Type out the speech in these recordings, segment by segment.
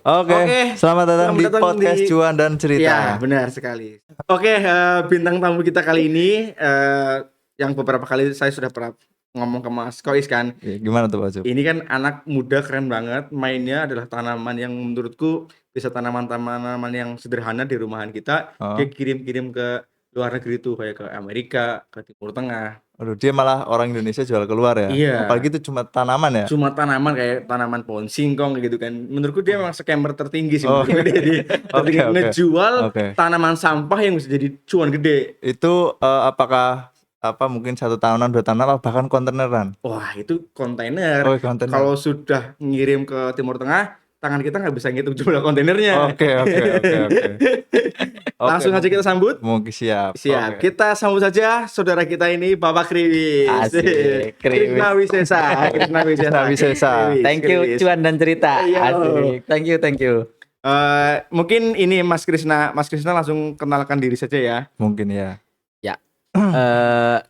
Oke, selamat datang di podcast Cuan dan Cerita. Ya, benar sekali. Oke, bintang tamu kita kali ini yang beberapa kali saya sudah pernah ngomong ke Mas Kois kan. Gimana tuh Pak Cup? Ini kan anak muda keren banget, mainnya adalah tanaman yang menurutku bisa tanaman-tanaman yang sederhana di rumahan kita, dia kirim-kirim ke luar negeri tuh kayak ke Amerika, ke Timur Tengah. Aduh, dia malah orang Indonesia jual keluar ya? Iya. Apalagi itu cuma tanaman ya? Cuma tanaman kayak tanaman pohon singkong gitu kan. Menurutku dia memang scammer tertinggi sih. Oke. Ngejual tanaman sampah yang bisa jadi cuan gede. Itu apakah mungkin 1 tahunan, 2 tahunan, atau bahkan kontaineran? Wah, itu kontainer. Kontainer. Kalau sudah ngirim ke Timur Tengah, tangan kita nggak bisa ngitung jumlah kontainernya. Oke. Langsung aja kita sambut. Mungkin siap. Kita sambut saja saudara kita ini, Bapak Kriwis. Asik, Krishna Wisesa. Thank you Cuan dan Cerita. Asik. Thank you. Mungkin ini Mas Krishna langsung kenalkan diri saja ya. Mungkin ya.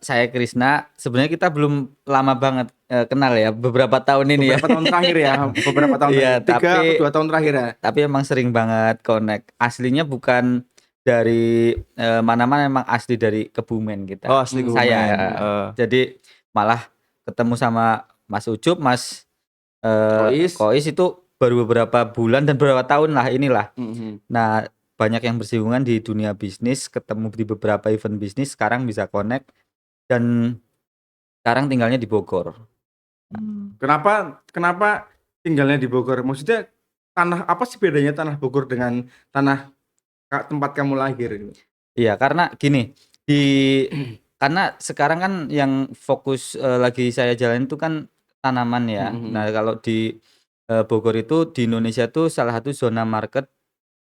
Saya Krishna. Sebenarnya kita belum lama banget kenal ya, beberapa tahun ini beberapa tahun terakhir ya. Beberapa tahun Iya, 3 atau 2 tahun terakhir ya. Tapi emang sering banget connect. Aslinya bukan dari mana-mana, emang asli dari Kebumen kita. Oh, asli Kebumen. Saya jadi malah ketemu sama Mas Ucup, Mas Kois itu baru beberapa bulan dan beberapa tahun lah inilah. Nah, banyak yang bersinggungan di dunia bisnis, ketemu di beberapa event bisnis, sekarang bisa connect dan sekarang tinggalnya di Bogor. Kenapa tinggalnya di Bogor? Maksudnya tanah apa sih bedanya tanah Bogor dengan tanah tempat kamu lahir? Iya, karena gini, karena sekarang kan yang fokus lagi saya jalanin itu kan tanaman ya. Nah, kalau di Bogor itu di Indonesia tuh salah satu zona market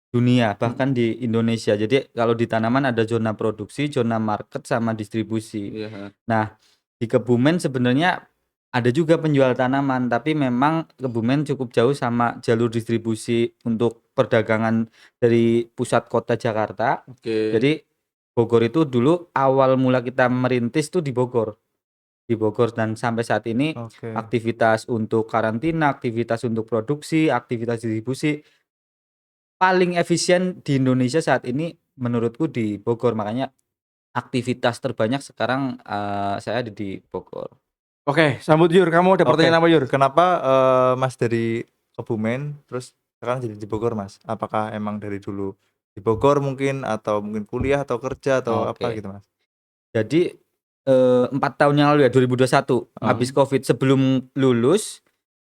dunia, bahkan di Indonesia. Jadi kalau di tanaman ada zona produksi, zona market sama distribusi. Nah, di Kebumen sebenarnya ada juga penjual tanaman, tapi memang Kebumen cukup jauh sama jalur distribusi untuk perdagangan dari pusat kota Jakarta. Jadi Bogor itu dulu awal mula kita merintis tuh di Bogor. Dan sampai saat ini aktivitas untuk karantina, aktivitas untuk produksi, aktivitas distribusi paling efisien di Indonesia saat ini menurutku di Bogor. Makanya aktivitas terbanyak sekarang saya ada di Bogor. Oke, sambut Yur. Kamu ada pertanyaan apa Yur? Kenapa Mas dari Kebumen terus sekarang jadi di Bogor, Mas? Apakah emang dari dulu di Bogor mungkin, atau mungkin kuliah atau kerja atau apa gitu, Mas? Jadi 4 tahun yang lalu ya, 2021 habis Covid, sebelum lulus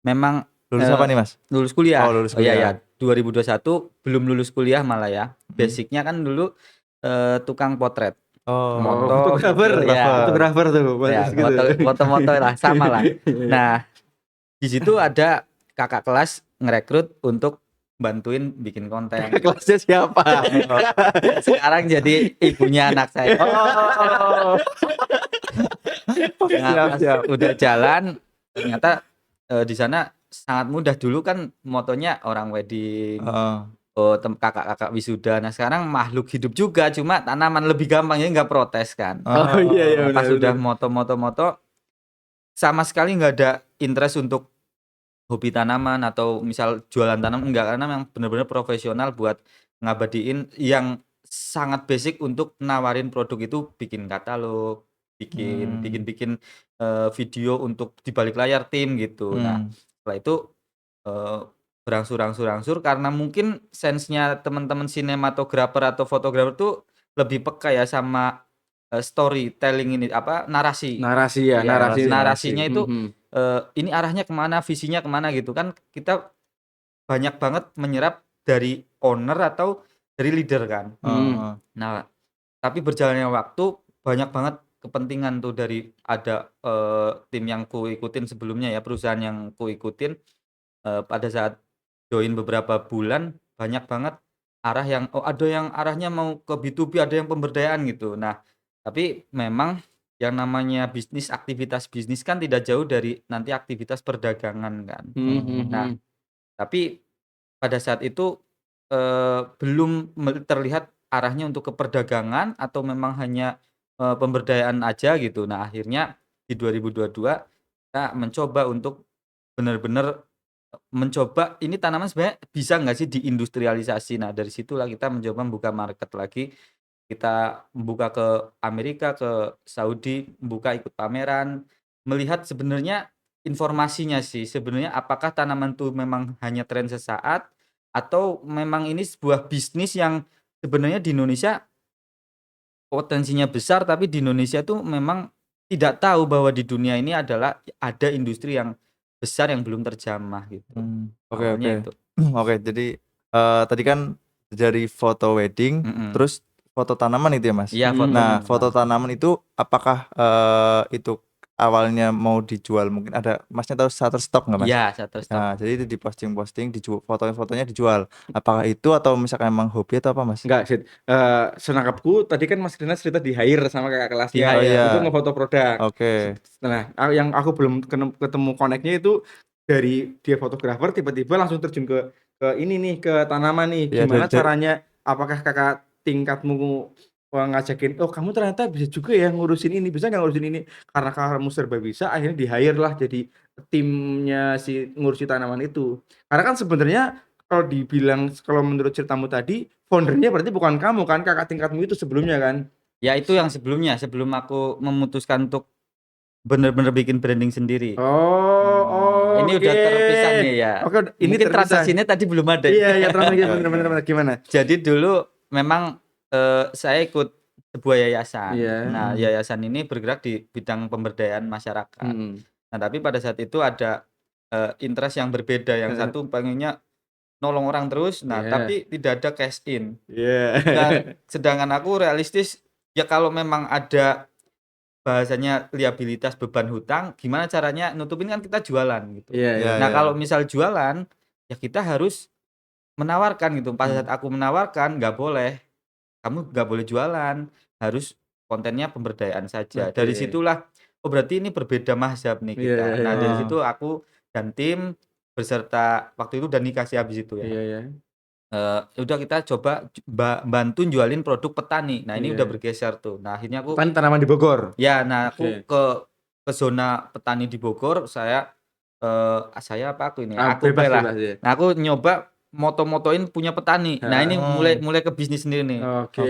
memang lulus apa nih, Mas? Lulus kuliah. Lulus kuliah. 2021 belum lulus kuliah malah ya. Basicnya kan dulu tukang potret. Fotografer tuh. Ya, foto-foto lah, sama lah. Nah, di situ ada kakak kelas ngerekrut untuk bantuin bikin konten. Kelasnya siapa? Sekarang jadi ibunya anak saya. Udah jalan, ternyata di sana sangat mudah. Dulu kan motonya orang wedding, kakak-kakak wisuda. Nah, sekarang makhluk hidup juga, cuma tanaman lebih gampang, ya nggak protes kan. Iya, pas sudah moto sama sekali nggak ada interest untuk hobi tanaman atau misal jualan tanaman, enggak, karena memang benar-benar profesional buat ngabadiin yang sangat basic untuk nawarin produk itu, bikin katalog, bikin video untuk di balik layar tim gitu. Nah, setelah itu berangsur karena mungkin sense-nya teman-teman sinematografer atau fotografer tuh lebih peka ya sama storytelling ini, narasinya itu ini arahnya kemana, visinya kemana gitu kan. Kita banyak banget menyerap dari owner atau dari leader kan. Nah, tapi berjalannya waktu banyak banget kepentingan tuh dari ada tim yang ku ikutin sebelumnya ya, perusahaan yang ku ikutin pada saat join beberapa bulan, banyak banget arah yang ada yang arahnya mau ke B2B, ada yang pemberdayaan gitu. Nah, tapi memang yang namanya bisnis, aktivitas bisnis kan tidak jauh dari nanti aktivitas perdagangan kan. Nah, tapi pada saat itu belum terlihat arahnya untuk ke perdagangan atau memang hanya pemberdayaan aja gitu. Nah, akhirnya di 2022 kita mencoba untuk benar-benar mencoba ini tanaman sebenarnya bisa nggak sih diindustrialisasi. Nah, dari situlah kita mencoba membuka market lagi. Kita membuka ke Amerika, ke Saudi, membuka ikut pameran, melihat sebenarnya informasinya sih, sebenarnya apakah tanaman itu memang hanya tren sesaat atau memang ini sebuah bisnis yang sebenarnya di Indonesia potensinya besar, tapi di Indonesia tuh memang tidak tahu bahwa di dunia ini adalah ada industri yang besar yang belum terjamah gitu. Oke, Awalnya oke. itu. Oke, jadi tadi kan dari foto wedding, terus foto tanaman itu ya, Mas? Iya, Nah, tanaman. foto tanaman itu apakah itu awalnya mau dijual? Mungkin ada Masnya tahu Shutterstock nggak, Mas? Iya, Shutterstock. Nah, jadi itu diposting-posting, fotonya dijual. Apakah itu atau misalkan emang hobi atau apa, Mas? Enggak, Sid. Senangkapku tadi kan Mas Rina cerita di-hire sama kakak kelasnya Oh iya. untuk ngefoto produk. Oke. Nah, yang aku belum ketemu connect-nya itu dari dia fotografer tiba-tiba langsung terjun ke ini nih, ke tanaman nih. Iya, Gimana caranya? Apakah kakak tingkatmu ngajakin, "Oh, kamu ternyata bisa juga ya ngurusin ini, bisa nggak ngurusin ini?" Karena kamu serba bisa, akhirnya di-hire lah jadi timnya si ngurusi tanaman itu. Karena kan sebenarnya kalau menurut ceritamu tadi, founder-nya berarti bukan kamu kan, kakak tingkatmu itu sebelumnya kan? Ya itu yang sebelumnya, sebelum aku memutuskan untuk bener-bener bikin branding sendiri. Oh, Ini oke. udah terpisah nih ya. Oke, ini Mungkin terpisah. transaksinya tadi belum ada. Iya, transaksinya bener. Gimana? Jadi dulu memang saya ikut sebuah yayasan. Iya. Nah, yayasan ini bergerak di bidang pemberdayaan masyarakat. Nah, tapi pada saat itu ada interest yang berbeda. Yang satu pengennya nolong orang terus, nah tapi tidak ada cash in. Nah, sedangkan aku realistis, ya kalau memang ada bahasanya liabilitas beban hutang, gimana caranya nutupin, kan kita jualan gitu. Nah, kalau misal jualan, ya kita harus menawarkan gitu. Pada saat aku menawarkan, nggak boleh, kamu nggak boleh jualan, harus kontennya pemberdayaan saja. Dari situlah, oh berarti ini berbeda mazhab nih kita. Nah, dari situ aku dan tim beserta waktu itu udah nikah sih habis itu ya. Udah kita coba bantu jualin produk petani. Nah, ini udah bergeser tuh. Nah, akhirnya aku Tanaman di Bogor. ya, nah aku ke zona petani di Bogor, saya apa aku ini? Aku Bebas lah. ya. Nah, aku nyoba moto-motoin punya petani. Nah, ini mulai ke bisnis sendiri nih. Oke.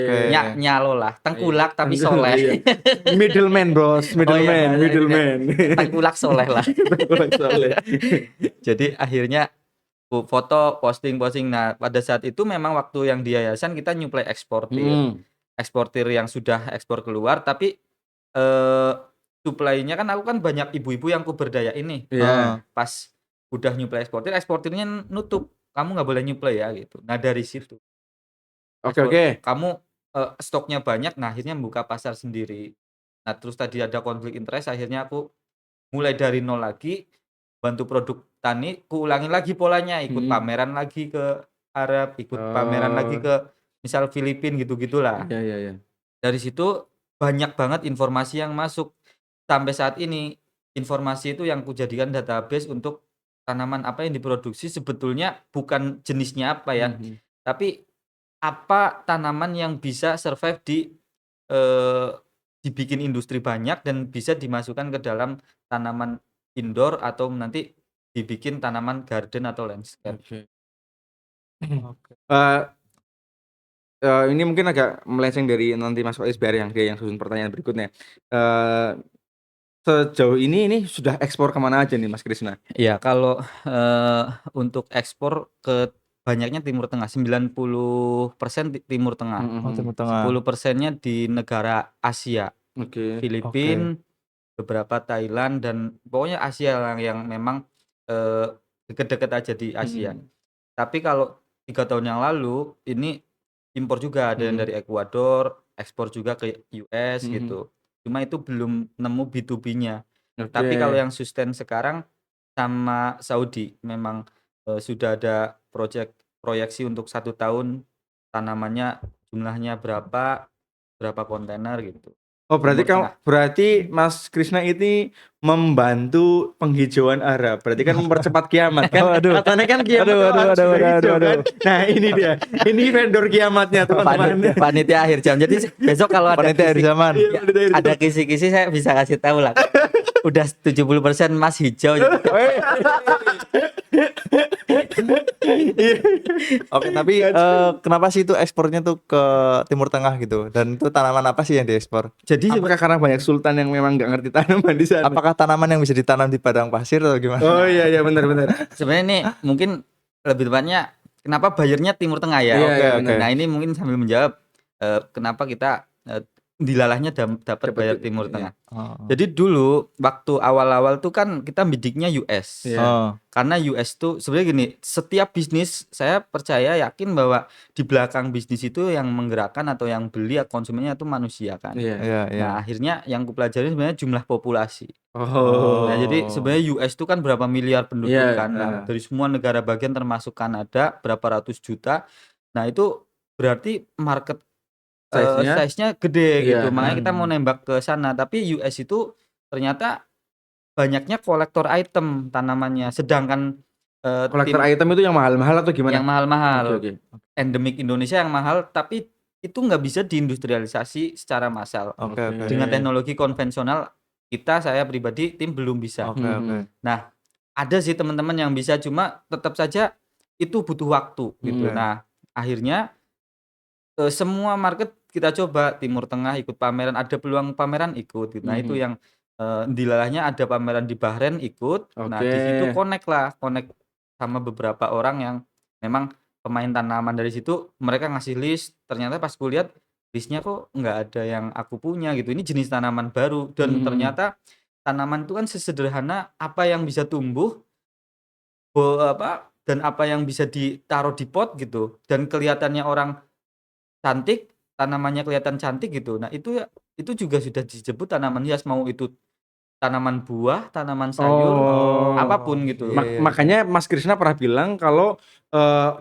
Nyalo lah, tengkulak tapi soleh. Middleman, Bos. Middleman. Tengkulak soleh lah. Tengkulak soleh. Jadi akhirnya foto, posting. Nah, pada saat itu memang waktu yang di yayasan kita nyuplai eksportir yang sudah ekspor keluar, tapi supply-nya kan aku kan banyak ibu-ibu yang kuberdaya ini. Pas udah nyuplai eksportirnya nutup, kamu nggak boleh nyuplai ya gitu. Nah, dari situ Oke. kamu stoknya banyak, nah akhirnya membuka pasar sendiri. Nah, terus tadi ada konflik interest, akhirnya aku mulai dari nol lagi, bantu produk tani, kuulangin lagi polanya, ikut pameran lagi ke Arab, ikut pameran lagi ke misal Filipina gitu-gitulah. Iya. Dari situ banyak banget informasi yang masuk. Sampai saat ini informasi itu yang kujadikan database untuk tanaman apa yang diproduksi, sebetulnya bukan jenisnya apa ya, tapi apa tanaman yang bisa survive dibikin industri banyak dan bisa dimasukkan ke dalam tanaman indoor atau nanti dibikin tanaman garden atau landscape. Ini mungkin agak melenceng dari nanti Mas Faiz biar yang susun pertanyaan berikutnya. Sejauh ini sudah ekspor kemana aja nih Mas Krisna? Iya, kalau untuk ekspor ke banyaknya Timur Tengah, 90% Timur Tengah. Timur Tengah. 10%-nya di negara Asia. Filipina, beberapa Thailand, dan pokoknya Asia yang memang deket-deket aja di Asia. Tapi kalau 3 tahun yang lalu ini impor juga, ada yang dari Ekuador, ekspor juga ke US gitu. Cuma itu belum nemu B2B-nya. Tapi kalau yang sustain sekarang sama Saudi, memang sudah ada proyeksi untuk 1 tahun tanamannya jumlahnya berapa kontainer gitu. Oh, berarti Mas Krisna ini membantu penghijauan Arab. Berarti kan mempercepat kiamat kan? Katanya kan kiamat harus hijau kan? Nah, ini dia. Ini vendor kiamatnya, teman-teman. Panitia akhir jam. Jadi besok kalau ada Panitia akhir zaman. Ada kisi-kisi saya bisa kasih tahu lah. Udah 70% Mas hijau. Oke, tapi kenapa sih itu ekspornya tuh ke Timur Tengah gitu? Dan itu tanaman apa sih yang diekspor? Jadi Apakah karena banyak sultan yang memang nggak ngerti tanaman di sana? Apakah tanaman yang bisa ditanam di padang pasir atau gimana? Oh iya benar. sebenarnya ini mungkin lebih tepatnya kenapa bayarnya Timur Tengah ya? Iya, Oke, benar. oke. Nah, ini mungkin sambil menjawab kenapa kita dilalahnya dapat bayar Timur Iya. Tengah. Oh. Jadi dulu waktu awal-awal tuh kan kita bidiknya US. Iya. Oh. Karena US tuh sebenarnya gini, setiap bisnis saya percaya yakin bahwa di belakang bisnis itu yang menggerakkan atau yang beli konsumennya itu manusia kan. Iya. Iya, iya. Nah, akhirnya yang kupelajari sebenarnya jumlah populasi. Oh. Nah, jadi sebenarnya US itu kan berapa miliar penduduk Iya, kan. Nah, dari semua negara bagian termasuk Kanada berapa ratus juta. Nah, itu berarti market Size-nya size-nya gede iya, gitu. Makanya kita mau nembak ke sana. Tapi US itu ternyata banyaknya kolektor item tanamannya. Sedangkan kolektor item itu yang mahal-mahal atau gimana? yang mahal-mahal, Oke. endemik Indonesia yang mahal, tapi itu nggak bisa diindustrialisasi secara massal. Oke, oke. Dengan teknologi konvensional saya pribadi tim belum bisa. Oke, oke. Nah, ada sih teman-teman yang bisa, cuma tetap saja itu butuh waktu gitu. Nah, akhirnya semua market kita coba, Timur Tengah ikut pameran, ada peluang pameran ikut gitu. Nah, itu yang dilalahnya ada pameran di Bahrain ikut. Nah, di situ connect sama beberapa orang yang memang pemain tanaman dari situ, mereka ngasih list, ternyata pas kulihat listnya kok nggak ada yang aku punya gitu. Ini jenis tanaman baru dan ternyata tanaman itu kan sesederhana apa yang bisa tumbuh dan apa yang bisa ditaruh di pot gitu dan kelihatannya orang cantik, tanamannya kelihatan cantik gitu. Nah, itu juga sudah disebut tanaman hias, mau itu tanaman buah, tanaman sayur, apapun gitu. Makanya Mas Krisna pernah bilang kalau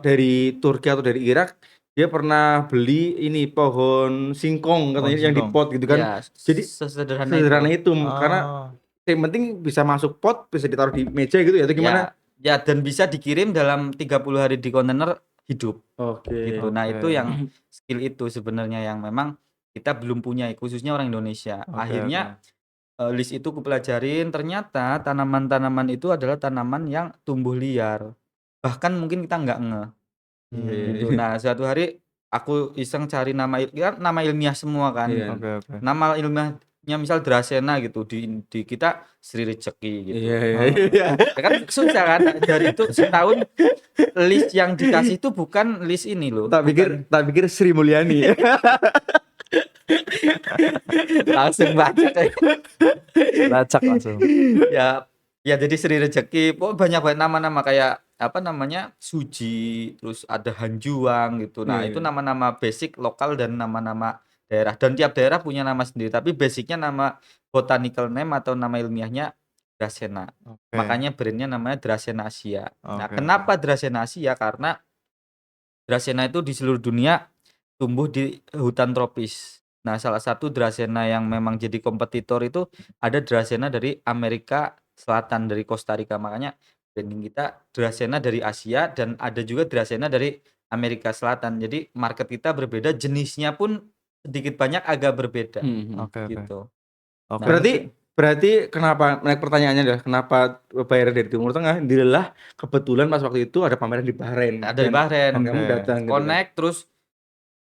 dari Turki atau dari Irak dia pernah beli ini pohon singkong katanya yang di singkong. pot gitu kan. Ya, Jadi sesederhana itu karena yang penting bisa masuk pot, bisa ditaruh di meja gitu ya atau gimana? Ya, dan bisa dikirim dalam 30 hari di kontainer hidup. Oke. Gitu. Nah, itu yang skill itu sebenarnya yang memang kita belum punya, khususnya orang Indonesia. Akhirnya list itu kupelajarin, ternyata tanaman-tanaman itu adalah tanaman yang tumbuh liar. Bahkan mungkin kita nggak ngeh. Gitu. Nah, suatu hari aku iseng cari nama ilmiah semua kan. Oke, oke. Nama ilmiahnya misal Dracena gitu, di kita Sri Rejeki gitu. Iya. Ya kan susah kan, dari itu setahun list yang dikasih itu bukan list ini loh. Tak pikir Sri Mulyani. Langsung baca Lacak langsung. ya jadi Sri Rejeki, banyak banget nama-nama kayak apa namanya Suji, terus ada Hanjuang gitu. Nah, itu nama-nama basic lokal dan nama-nama daerah, dan tiap daerah punya nama sendiri, tapi basicnya nama botanical name atau nama ilmiahnya Dracena. Makanya brandnya namanya Dracena Asia. Nah, kenapa Dracena Asia? Karena Dracena itu di seluruh dunia tumbuh di hutan tropis. Nah, salah satu Dracena yang memang jadi kompetitor itu ada Dracena dari Amerika Selatan, dari Costa Rica. Makanya branding kita Dracena dari Asia, dan ada juga Dracena dari Amerika Selatan. Jadi market kita berbeda, jenisnya pun sedikit banyak agak berbeda. Gitu. Oke. Berarti kenapa, pertanyaannya adalah kenapa bayar dari Timur Tengah? Adalah kebetulan pas waktu itu ada pameran di Bahrain. Ada di Bahrain. Kamu datang gitu kan. Connect, terus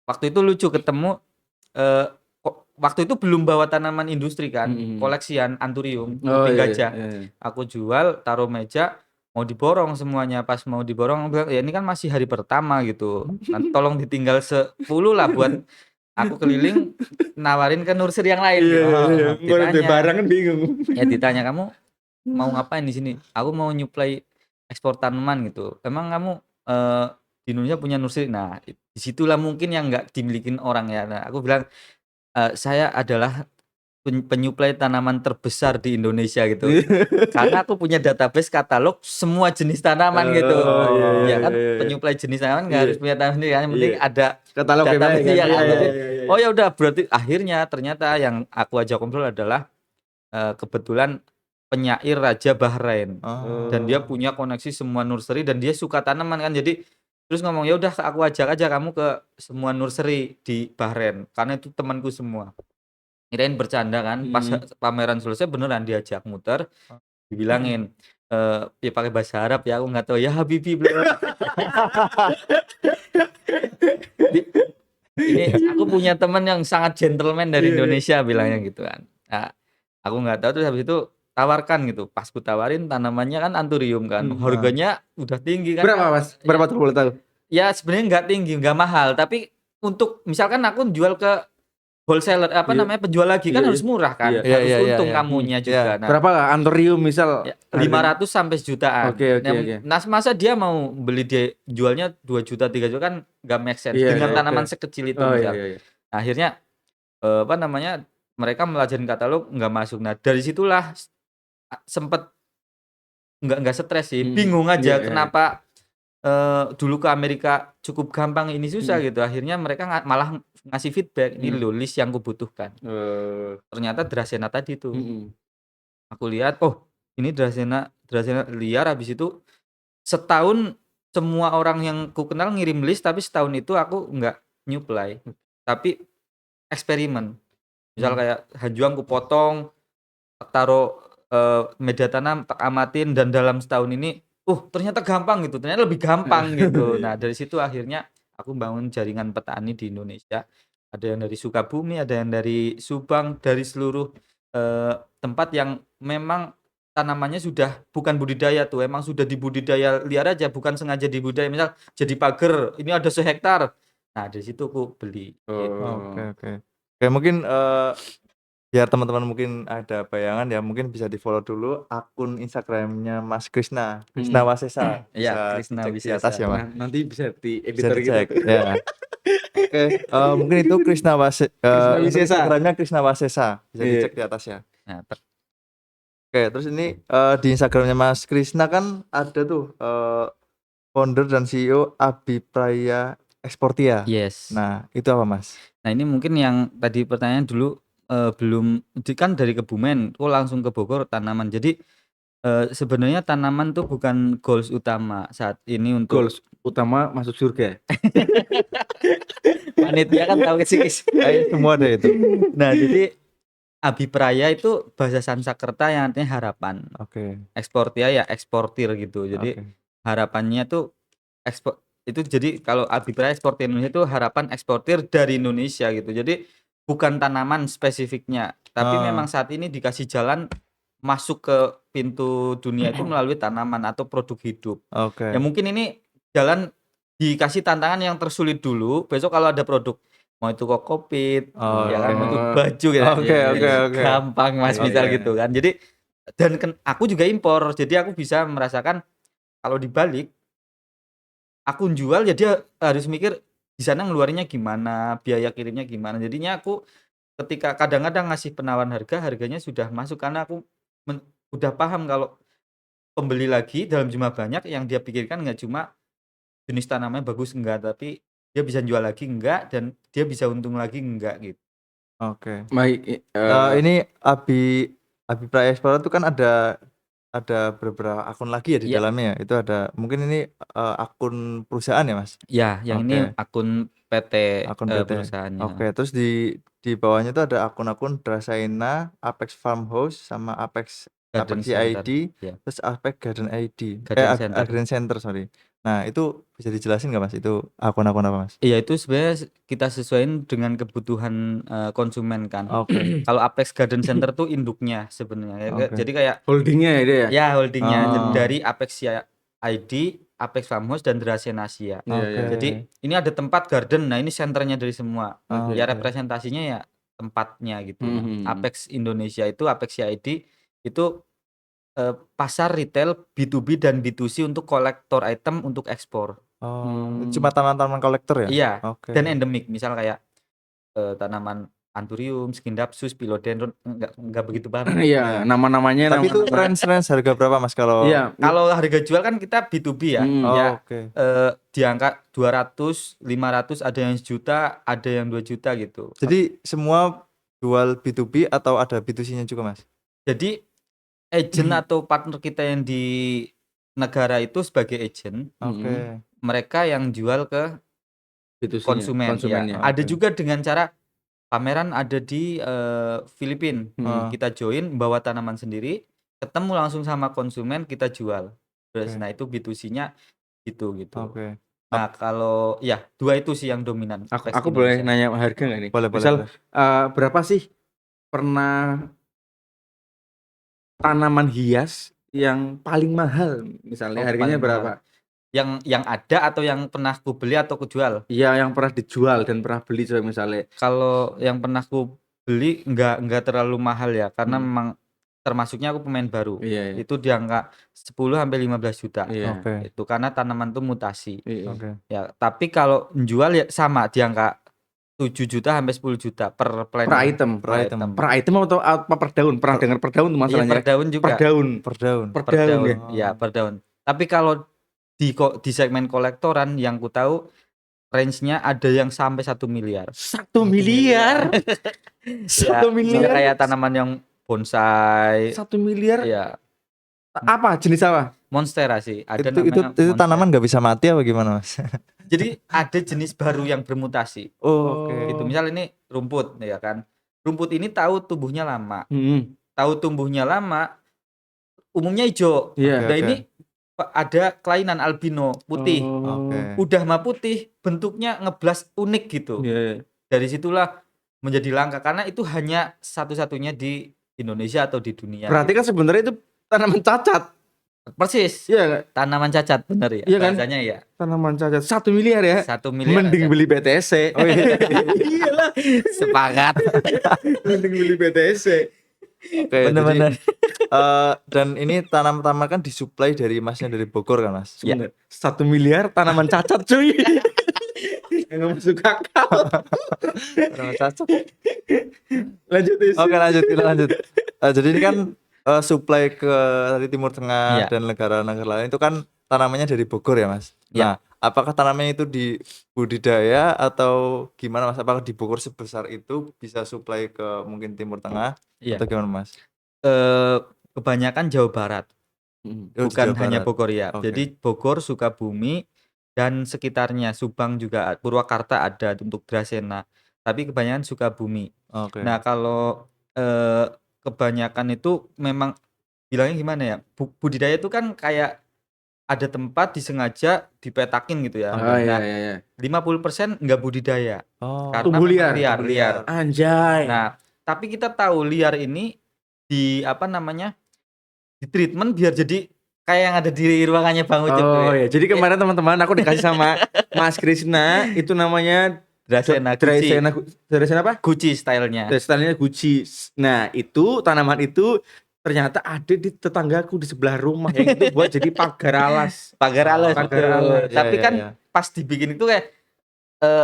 waktu itu lucu ketemu waktu itu belum bawa tanaman industri kan, koleksian anthurium, kuping gajah. Aku jual, taruh meja, mau diborong semuanya. Pas mau diborong, bilang, ya ini kan masih hari pertama gitu. Nah, tolong ditinggal 10 lah buat aku keliling nawarin ke nursery yang lain. Ditanya barang kan bingung. Ya ditanya, kamu mau ngapain di sini? Aku mau nyuplai ekspor tanaman gitu. Emang kamu di Indonesia punya nursery? Nah, disitulah mungkin yang nggak dimilikin orang ya. Nah, aku bilang saya adalah penyuplai tanaman terbesar di Indonesia gitu. Karena aku punya database katalog semua jenis tanaman gitu. Ya kan, penyuplai jenis tanaman nggak harus punya tanaman sendiri kan, yang penting ada katalog database ya kan. Oh ya udah, berarti akhirnya ternyata yang aku ajak ngobrol adalah kebetulan penyair Raja Bahrain. Dan dia punya koneksi semua nursery dan dia suka tanaman kan. Jadi terus ngomong, ya udah aku ajak aja kamu ke semua nursery di Bahrain karena itu temanku semua. Kirain bercanda kan, pas pameran selesai beneran diajak muter, dibilangin Ya pakai bahasa Arab ya, aku nggak tahu ya Habibi bla Ini aku punya teman yang sangat gentleman dari Iya, iya. Indonesia bilangnya gitu kan. Nah, aku nggak tahu terus habis itu tawarkan gitu. Pas ku tawarin tanamannya kan anthurium kan. Heeh. Harganya udah tinggi kan. Berapa Mas? Ya, Berapa tuh boleh tahu? ya sebenarnya nggak tinggi, nggak mahal, tapi untuk misalkan aku jual ke wholesaler apa Iya. namanya penjual lagi kan Iya, harus iya. murah Iya. kan. Iya Harus iya iya untung iya. kamunya Iya. juga. Nah, Berapa anthurium misal ya, harganya? 500 sampai sejutaan. Oke, oke, Nah, oke. masa dia mau beli dia jualnya 2 juta 3 juta kan nggak make sense Iya, iya, dengan oke. tanaman sekecil itu Oh, iya, misal. iya, iya. Nah, akhirnya apa namanya mereka melajarin katalog nggak masuk. Nah, dari situlah sempet nggak stres sih, bingung Iya, aja iya, iya. kenapa dulu ke Amerika cukup gampang ini susah Mhm. gitu. Akhirnya mereka malah ngasih feedback, "Ini Mhm. loh list yang kubutuhkan." Oh. Ternyata Dracena tadi tuh. Mhm. Aku lihat, oh ini Dracena Dracena liar, habis itu setahun semua orang yang kukenal ngirim list, tapi setahun itu aku nggak nyuplai, tapi eksperimen. Misal Mmm. kayak hanjuang kupotong, taruh, media tanam, tak amatin dan dalam setahun ini, ternyata gampang gitu, ternyata lebih gampang gitu. Iya. Nah dari situ akhirnya aku bangun jaringan petani di Indonesia. Ada yang dari Sukabumi, ada yang dari Subang, dari seluruh, tempat yang memang tanamannya sudah bukan budidaya tuh, emang sudah dibudidaya liar aja, bukan sengaja dibudidaya. Misal jadi pager, ini ada sehektar. Nah dari situ aku beli, gitu. Oke Oh. oke. Oke mungkin, biar teman-teman mungkin ada bayangan ya, mungkin bisa di-follow dulu akun Instagram-nya Mas Krisna, Krisna Mhm. Wasesa, Iya, bisa Krisna dicek di atas Wisesa. ya, Mas. Nah, nanti bisa di Bisa editor gitu. dicek, ya. Oke, mungkin itu Krisna untuk Wisesa. Instagram-nya Krisna Wasesa, bisa Iya. dicek di atasnya. Nah, Oke, terus ini, di Instagram-nya Mas Krisna kan ada tuh, founder dan CEO Abipraya Eksportia. yes. Nah, itu apa, Mas? Nah, ini mungkin yang tadi pertanyaan dulu, belum kan dari Kebumen kok langsung ke Bogor tanaman. Jadi, sebenarnya tanaman tuh bukan goals utama saat ini untuk Goals utama masuk surga. panitia kan tahu kis. Kayaknya semua ada itu. Nah, jadi Abipraya itu bahasa Sanskerta yang artinya harapan. Oke Eksportia ya eksportir gitu. Jadi oke. harapannya tuh ekspor itu, jadi kalau Abipraya Eksportir Indonesia itu harapan eksportir dari Indonesia gitu. Jadi bukan tanaman spesifiknya, tapi memang Oh, saat ini dikasih jalan masuk ke pintu dunia itu melalui tanaman atau produk hidup. Ya oke. mungkin ini jalan dikasih tantangan yang tersulit dulu, besok kalau ada produk, mau itu kokopit, ya Oke. kan, mau itu Oh. baju gitu, Oke Iya, iya, oke iya. oke. gampang Mas Iya misal iya. gitu kan. Jadi dan aku juga impor, jadi aku bisa merasakan kalau dibalik aku jual ya dia harus mikir di sana ngeluarinnya gimana, biaya kirimnya gimana. Jadinya aku ketika kadang-kadang ngasih penawaran harga, harganya sudah masuk karena aku udah paham kalau pembeli lagi dalam jumlah banyak, yang dia pikirkan nggak cuma jenis tanamannya bagus enggak, tapi dia bisa jual lagi enggak, dan dia bisa untung lagi enggak gitu. Oke. Baik, Ini Abipraya Explorer itu kan ada beberapa akun lagi ya di Iya, dalamnya ya? Itu ada mungkin ini, akun perusahaan ya, Mas? ya yang ini Oke, akun PT, akun PT. Oke, perusahaannya. terus di bawahnya itu ada akun-akun Dracaena, Apex Farmhouse, sama Garden Apexi Center, ID, ya, terus Apex Garden ID, Garden Center. Garden Center, sorry. Nah, itu bisa dijelasin nggak, Mas, itu akun-akun apa, Mas? Iya, itu sebenarnya kita sesuaiin dengan kebutuhan, konsumen kan. Oke Kalau Apex Garden Center tuh induknya sebenarnya. oke. Jadi kayak holdingnya ya dia ya? ya holdingnya Oh, dari Apexia ID, Apex Farmhouse dan Dracaenasia. Iya, iya. Jadi oke ini ada tempat garden. Nah, ini senternya dari semua. Ya Oke. oke. representasinya ya tempatnya gitu. Nah, Mhm. Apex Indonesia itu Apexia ID itu pasar retail B2B dan B2C untuk kolektor item untuk ekspor. Oh, itu cuma Mmm. tanaman-tanaman kolektor ya? Iya, Oke. dan endemik. Misal kayak tanaman anthurium, Scindapsus, Philodendron, enggak begitu paham. Iya, Iya. nama-namanya Tapi itu nama-nama range harga berapa, Mas, kalau iya, Kalau harga jual kan kita B2B ya, mhm. ya, oke. di angka 200, 500, ada yang sejuta, ada yang 2 juta gitu. Jadi semua jual B2B atau ada B2C-nya juga, Mas? Jadi agent atau partner kita yang di negara itu sebagai agent, Mhm. Oke mereka yang jual ke B2C-nya, konsumen, ya. konsumennya. Ada oke. juga dengan cara pameran ada di, Filipina, Mhm. Oh, kita join bawa tanaman sendiri, ketemu langsung sama konsumen kita jual. Terus Oke. nah itu B2C-nya gitu. Oke. Nah, kalau ya 2 itu sih yang dominan Pest Aku boleh Indonesia. nanya harga nggak nih? Boleh Misal boleh. berapa sih pernah tanaman hias yang paling mahal misalnya Oh, harganya paling mahal. berapa? Yang ada atau yang pernah ku beli atau ku jual? Iya, yang pernah dijual dan pernah beli coba misalnya. Kalau yang pernah ku beli nggak terlalu mahal ya, karena memang termasuknya aku pemain baru. Iya. Itu di angka 10 sampai 15 juta. Iya. Oke. Itu karena tanaman tuh mutasi. Iya. Oke. Ya, tapi kalau jual ya sama di angka 7 juta sampai 10 juta per Per planting. item. Per item. Per item atau apa per daun? Pernah dengar per daun tuh Iya, masalahnya? per daun juga. Per daun. Per daun. Per Per daun daun. ya. Ya, per daun. Tapi kalau di segmen kolektoran yang ku tahu range-nya ada yang sampai 1 miliar. 1 miliar. 1 miliar. Kayak tanaman yang bonsai. 1 miliar. Iya. Apa jenis apa? Monstera sih. Ada Itu namanya tanaman nggak bisa mati apa gimana, Mas? Jadi ada jenis baru yang bermutasi. Oh, oke. Gitu. Misal ini rumput ya kan. Rumput ini tahu tumbuhnya lama. Tahu tumbuhnya lama umumnya hijau. Iya. Nah, ini ada kelainan albino putih. Oke. Udah mah putih, bentuknya ngeblas unik gitu. Iya. Dari situlah menjadi langka karena itu hanya satu-satunya di Indonesia atau di dunia. Berarti kan sebenarnya itu tanaman cacat. Persis. Iya nggak? Tanaman cacat benar ya. Iya kan? Bahasanya ya. Tanaman cacat 1 miliar ya. 1 miliar. Mending aja. beli BTS. Oh iya. Iyalah. Sepakat. Mending beli BTS. Oke, Bener-bener. Dan ini tanaman kan disuplai dari Masnya dari Bogor kan, Mas? Sebentar. 1 miliar tanaman cacat cuy. Enggak masuk akal. Tanaman cacat. Lanjut Is. Oke, lanjut. Jadi ini kan suplai ke dari Timur Tengah Iya. dan negara-negara lain itu kan tanamannya dari Bogor ya, Mas? Iya. Nah, apakah tanamannya itu di budidaya atau gimana, Mas? Apakah di Bogor sebesar itu bisa suplai ke mungkin Timur Tengah Iya. atau gimana, Mas? Kebanyakan Jawa Barat. Oh, di Bukan Jawa hanya Barat. Bogor ya. Oke. Jadi Bogor, Sukabumi dan sekitarnya, Subang juga, Purwakarta ada untuk Dracena. Tapi kebanyakan Sukabumi. Oke. Nah, kalau kebanyakan itu memang bilangnya gimana ya? Budidaya itu kan kayak ada tempat disengaja dipetakin gitu ya. Oh Nah, iya. 50% enggak budidaya. Oh. Karena Tumbuh memang liar. liar. Anjay. Nah, tapi kita tahu liar ini di treatment biar jadi kayak yang ada di ruangannya Bang Ucup tuh Oh ya. iya. Jadi kemarin teman-teman aku dikasih sama Mas Krishna itu namanya Dracena Gucci. Dracena apa? Gucci stylenya. Stylenya Gucci. Nah, itu tanaman itu ternyata ada di tetanggaku di sebelah rumah yang itu buat jadi pagar alas. Pagar alas. Pagar betul. alas. Tapi Iya, kan iya. pas dibikin itu kayak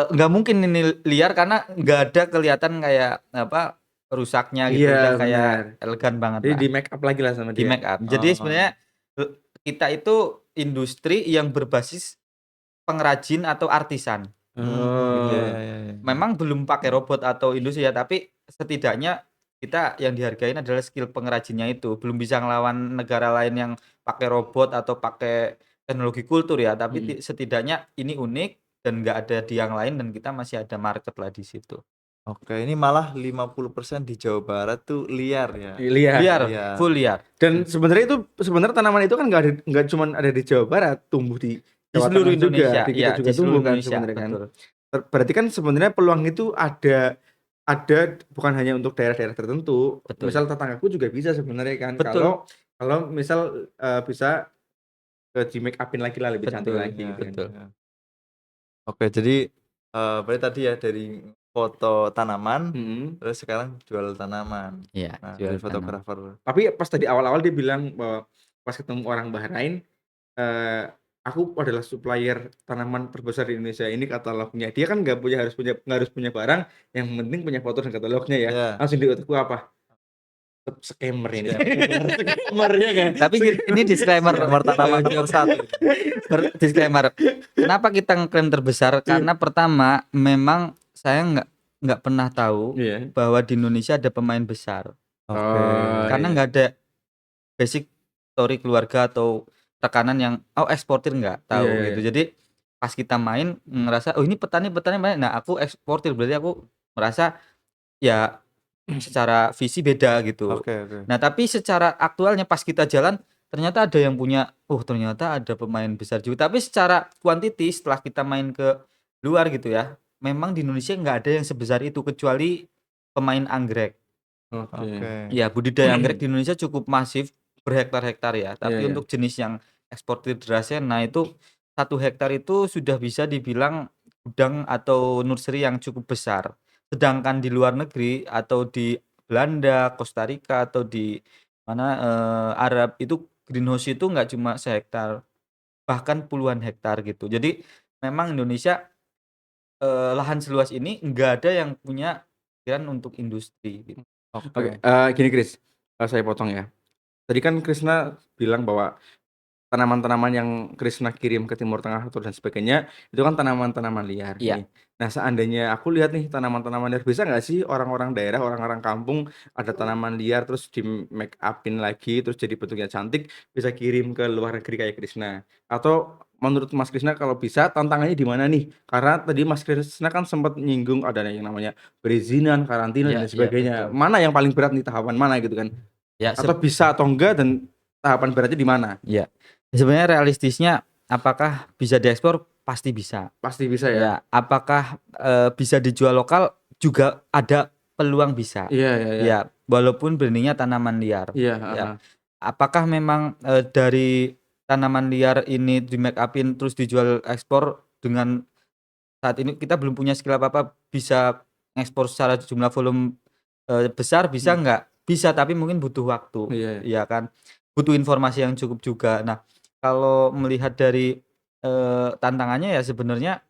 nggak mungkin ini liar karena nggak ada kelihatan kayak apa rusaknya gitu. Iya, Udah kayak benar. elegan banget Jadi lah. di make up lagi lah sama Di dia. make up. Jadi sebenarnya kita itu industri yang berbasis pengrajin atau artisan. Oh. Iya. Memang belum pakai robot atau industri ya, tapi setidaknya kita yang dihargain adalah skill pengrajinnya itu. Belum bisa ngelawan negara lain yang pakai robot atau pakai teknologi kultur ya, tapi setidaknya ini unik dan nggak ada di yang lain dan kita masih ada market lah di situ. Oke, ini malah 50% di Jawa Barat tuh liar ya. Liar. Liar. Full liar. Dan sebenarnya tanaman itu kan nggak cuma ada di Jawa Barat, tumbuh di Di Jawa seluruh Tengah juga, Indonesia. di kita Iya, juga di seluruh tumbuh kan Indonesia. sebenarnya kan. Betul. Berarti kan sebenarnya peluang itu ada bukan hanya untuk daerah-daerah tertentu. Betul. Misal tetanggaku juga bisa sebenarnya kan. Betul. Kalau misal bisa di make upin lagi lah lebih cantik Betul, lagi Ya, gitu kan. betul. ya. Oke, jadi berarti tadi ya dari foto tanaman, terus sekarang jual tanaman. Iya, Nah, jual dari tanaman. fotografer. Tapi pas tadi awal-awal dia bilang bahwa pas ketemu orang Bahrain, aku adalah supplier tanaman terbesar di Indonesia, ini katalognya. Dia kan nggak harus punya barang, yang penting punya foto dan katalognya ya. Iya. Langsung di otakku apa? Scammer ini. Scammer ya kan. Tapi ini disclaimer. Nomor tanaman nomor 1. Disclaimer. Kenapa kita ngeklaim terbesar? Karena pertama, memang saya nggak pernah tahu Iya. bahwa di Indonesia ada pemain besar. Oke. Karena nggak ada basic story keluarga atau tekanan yang eksportir nggak tahu Iya, iya. gitu. Jadi pas kita main ngerasa ini petani main. Nah, aku eksportir berarti aku merasa ya secara visi beda gitu. Oke. Nah, tapi secara aktualnya pas kita jalan ternyata ada yang punya, oh ternyata ada pemain besar juga. Tapi secara quantity setelah kita main ke luar gitu ya, memang di Indonesia nggak ada yang sebesar itu kecuali pemain anggrek. Oke. Ya, budidaya anggrek di Indonesia cukup masif, berhektar-hektar ya. Iya Tapi iya. untuk jenis yang eksportir Dracena itu 1 hektar itu sudah bisa dibilang gudang atau nursery yang cukup besar. Sedangkan di luar negeri atau di Belanda, Costa Rica atau di mana Arab itu greenhouse itu nggak cuma sehektar, bahkan puluhan hektar gitu. Jadi memang Indonesia lahan seluas ini nggak ada yang punya pikiran untuk industri gitu. Oke, Oke. gini Kris, saya potong ya. Tadi kan Krisna bilang bahwa tanaman-tanaman yang Krisna kirim ke Timur Tengah atau dan sebagainya, itu kan tanaman-tanaman liar Iya. nih. Nah, seandainya aku lihat nih tanaman-tanaman liar, bisa nggak sih orang-orang daerah, orang-orang kampung ada tanaman liar terus di-make up-in lagi, terus jadi bentuknya cantik, bisa kirim ke luar negeri kayak Krisna? Atau menurut Mas Krisna kalau bisa tantangannya di mana nih? Karena tadi Mas Krisna kan sempat nyinggung ada yang namanya perizinan, karantina, dan Iya lain iya, sebagainya. betul. Mana yang paling berat nih, tahapan mana gitu kan? Ya Atau bisa atau enggak, dan tahapan beratnya di mana? ya. Sebenarnya realistisnya apakah bisa diekspor? Pasti bisa. Pasti bisa ya? Ya, apakah, bisa dijual lokal? Juga ada peluang bisa. Iya iya iya. Ya, walaupun benihnya tanaman liar. Iya, Ya. heeh. Apakah memang, dari tanaman liar ini di-make up-in terus dijual ekspor dengan saat ini kita belum punya skill apa-apa bisa ngekspor secara jumlah volume, besar bisa nggak? Bisa, tapi mungkin butuh waktu, Iya. ya kan? Butuh informasi yang cukup juga. Nah, kalau melihat dari, tantangannya ya sebenarnya,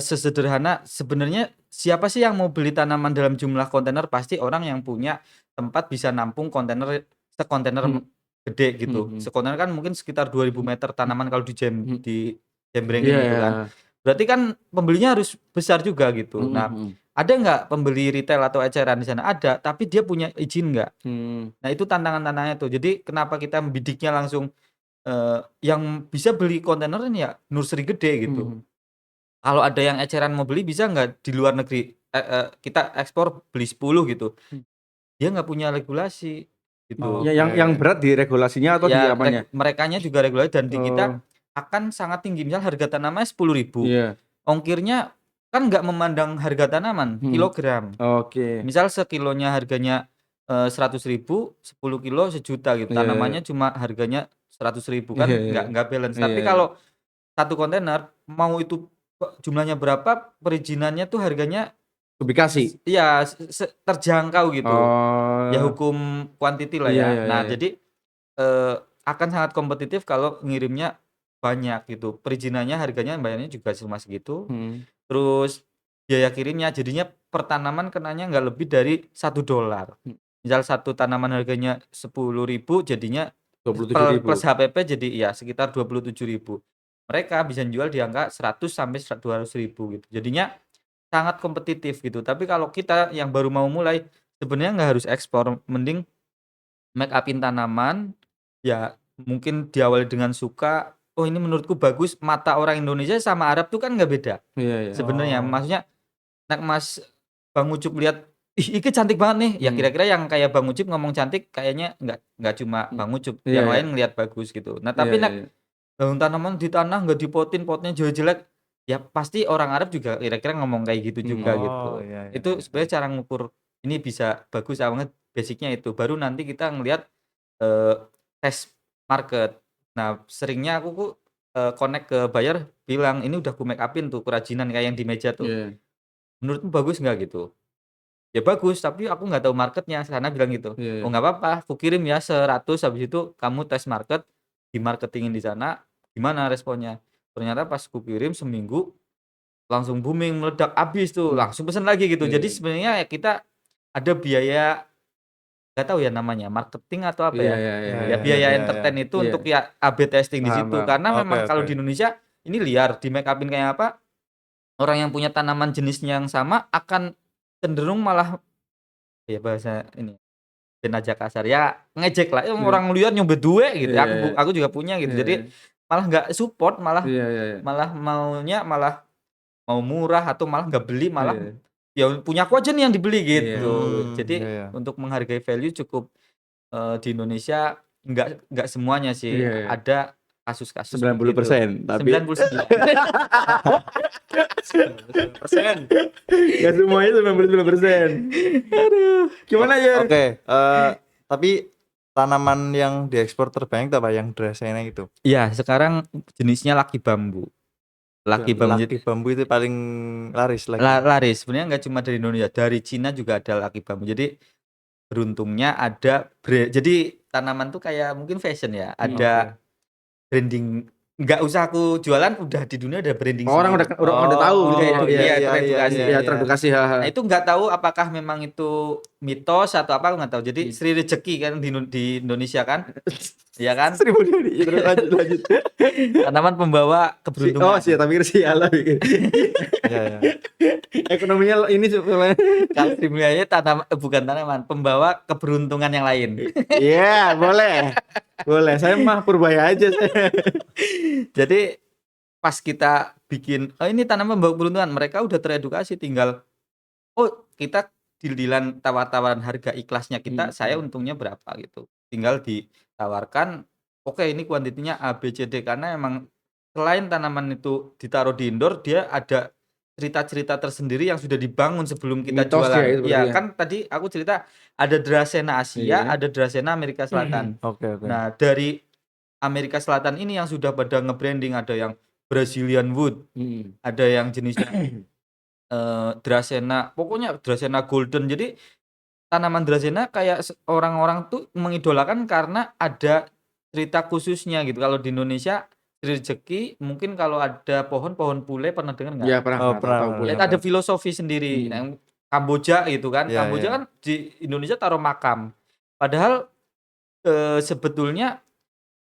sesederhana sebenarnya siapa sih yang mau beli tanaman dalam jumlah kontainer? Pasti orang yang punya tempat bisa nampung kontainer sekontainer Mhm. gede Mhm gitu. mhm. Sekontainer kan mungkin sekitar 2.000 meter tanaman kalau Mhm. dijembrengin Iya gitu iya. kan. Berarti kan pembelinya harus besar juga gitu. Mhm Nah, mhm. ada nggak pembeli retail atau eceran di sana? Ada, tapi dia punya izin nggak? Nah, itu tantangan-tantangannya tuh. Jadi kenapa kita bidiknya langsung, yang bisa beli kontainer ini ya nursery gede gitu. Mhm. Kalau ada yang eceran mau beli bisa nggak di luar negeri, kita ekspor beli 10 gitu, Mhm. dia nggak punya regulasi gitu. Ya Oke. yang berat di regulasinya atau di Ya apanya? merekanya juga regulasi dan di kita Oh, akan sangat tinggi. Misal harga tanamannya 10.000, iya. ongkirnya kan nggak memandang harga tanaman, Mhm. kilogram. Oke. Misal sekilonya harganya, 100.000, 10 kilo sejuta gitu, Iya iya. tanamannya cuma harganya 100.000 Iya kan iya. nggak balance. Iya Tapi iya. kalau satu kontainer mau itu jumlahnya berapa, perizinannya tuh harganya Publikasi? iya terjangkau gitu. Ya Oh, hukum quantity lah iya ya. iya iya Nah iya. jadi, akan sangat kompetitif kalau ngirimnya banyak gitu. Perizinannya harganya bayarnya juga cuma segitu. Mhm. Terus biaya kirimnya jadinya per tanaman kenanya nggak lebih dari $1. Mhm. Misal satu tanaman harganya 10.000 jadinya plus 27.000. HPP jadi ya sekitar 27.000. Mereka bisa jual di angka 100 sampai 200.000 gitu. Jadinya sangat kompetitif gitu. Tapi kalau kita yang baru mau mulai sebenarnya nggak harus ekspor, mending make up-in tanaman, ya mungkin diawali dengan suka, "Oh ini menurutku bagus," mata orang Indonesia sama Arab tuh kan nggak beda Iya iya. sebenarnya. Oh. Maksudnya nek Mas Bang Ucup lihat, "Ih iki cantik banget nih." Ya Mhm. kira-kira yang kayak Bang Ucup ngomong cantik kayaknya nggak cuma Mhm. Bang Ucup, Iya yang iya. lain ngelihat bagus gitu. Nah Iya tapi iya nek iya. daun tanaman di tanah nggak dipotin, potnya jelek-jelek, ya pasti orang Arab juga kira-kira ngomong kayak gitu juga Mhm. Oh, gitu. iya iya Itu iya iya. sebenarnya cara ngukur ini bisa bagus apa enggak, basic-nya itu. Baru nanti kita ngelihat, eee, tes market. Nah, seringnya aku connect ke buyer bilang, "Ini udah ku make up-in tuh kerajinan kayak yang di meja tuh, Iya. menurutmu bagus nggak?" Gitu. Ya bagus, tapi aku nggak tahu marketnya, sana bilang gitu. Iya "Oh iya. nggak apa-apa, kukirim ya 100, habis itu kamu tes market, di-marketing-in di sana, gimana responnya?" Ternyata pas kukirim seminggu, langsung booming, meledak, habis tuh, Mhm. langsung pesen lagi gitu. Iya Jadi iya. sebenarnya ya kita ada biaya, nggak tahu ya namanya, marketing atau apa Iya ya, iya iya Iya iya ya iya iya biaya iya. iya iya. entertain itu Iya. untuk ya AB testing di Paham situ. paham. Karena Oke memang kalau oke. di Indonesia ini liar, di-make up-in kayak apa, orang yang punya tanaman jenisnya yang sama akan cenderung malah ya bahasa ini ben aja kasar, ya ngejek lah, Iya. orang liar nyumbet duwe gitu, Iya iya. aku juga punya gitu. Iya iya. Jadi malah nggak support, malah Iya iya iya. malah maunya malah mau murah atau malah nggak beli, malah Iya. ya punyaku aja nih yang dibeli Iya. gitu. Jadi Iya. untuk menghargai value cukup di Indonesia enggak semuanya sih. Iya, iya. Ada kasus-kasus begitu. 90%, tapi 99. 99%. nggak semuanya 99%. Aduh, gimana ya? Oke, tapi tanaman yang diekspor terbanyak itu apa? Yang Dracaena itu? Iya, sekarang jenisnya laki bambu. Laki bambu Laki bambu itu paling laris lagi. laris. Sebenarnya nggak cuma dari Indonesia, dari Cina juga ada laki bambu. Jadi beruntungnya ada jadi tanaman tuh kayak mungkin fashion ya. Ada branding, nggak usah aku jualan, udah di dunia ada branding Orang sendiri. udah tahu gitu ya. Iya, teredukasi. Iya, teredukasi. Nah itu nggak tahu apakah memang itu mitos atau apa, aku nggak tahu. Jadi Sri Rezeki kan di Indonesia kan, ya kan? Seribu dari terus lanjut. Tanaman pembawa keberuntungan. Sih, tapi si Allah bikin. Iya. Ekonominya ini sebenarnya. Kalau dunianya bukan tanaman, pembawa keberuntungan yang lain. Iya, boleh. Boleh. Saya mah purbaya aja saya. Jadi pas kita bikin, ini tanaman pembawa keberuntungan, mereka udah teredukasi, tinggal kita deal-dealan tawar-tawaran harga ikhlasnya kita, saya untungnya berapa gitu. Tinggal ditawarkan, oke ini kuantitinya A, B, C, D, karena emang selain tanaman itu ditaruh di indoor, dia ada cerita-cerita tersendiri yang sudah dibangun sebelum kita Mitos jualan. ya itu Iya berarti ya? kan tadi aku cerita ada Dracaena Asia, Iya. ada Dracaena Amerika Selatan. Oke. Nah dari Amerika Selatan ini yang sudah pada nge-branding, ada yang Brazilian Wood, ada yang jenisnya Dracaena, pokoknya Dracaena Golden. Jadi tanaman Dracaena kayak orang-orang tuh mengidolakan karena ada cerita khususnya gitu. Kalau di Indonesia rezeki, mungkin kalau ada pohon pule, pernah dengar nggak? Iya, pernah. Pernah. Itu ada filosofi sendiri. Yang Kamboja gitu kan. Iya, Kamboja iya. kan di Indonesia taruh makam. Padahal sebetulnya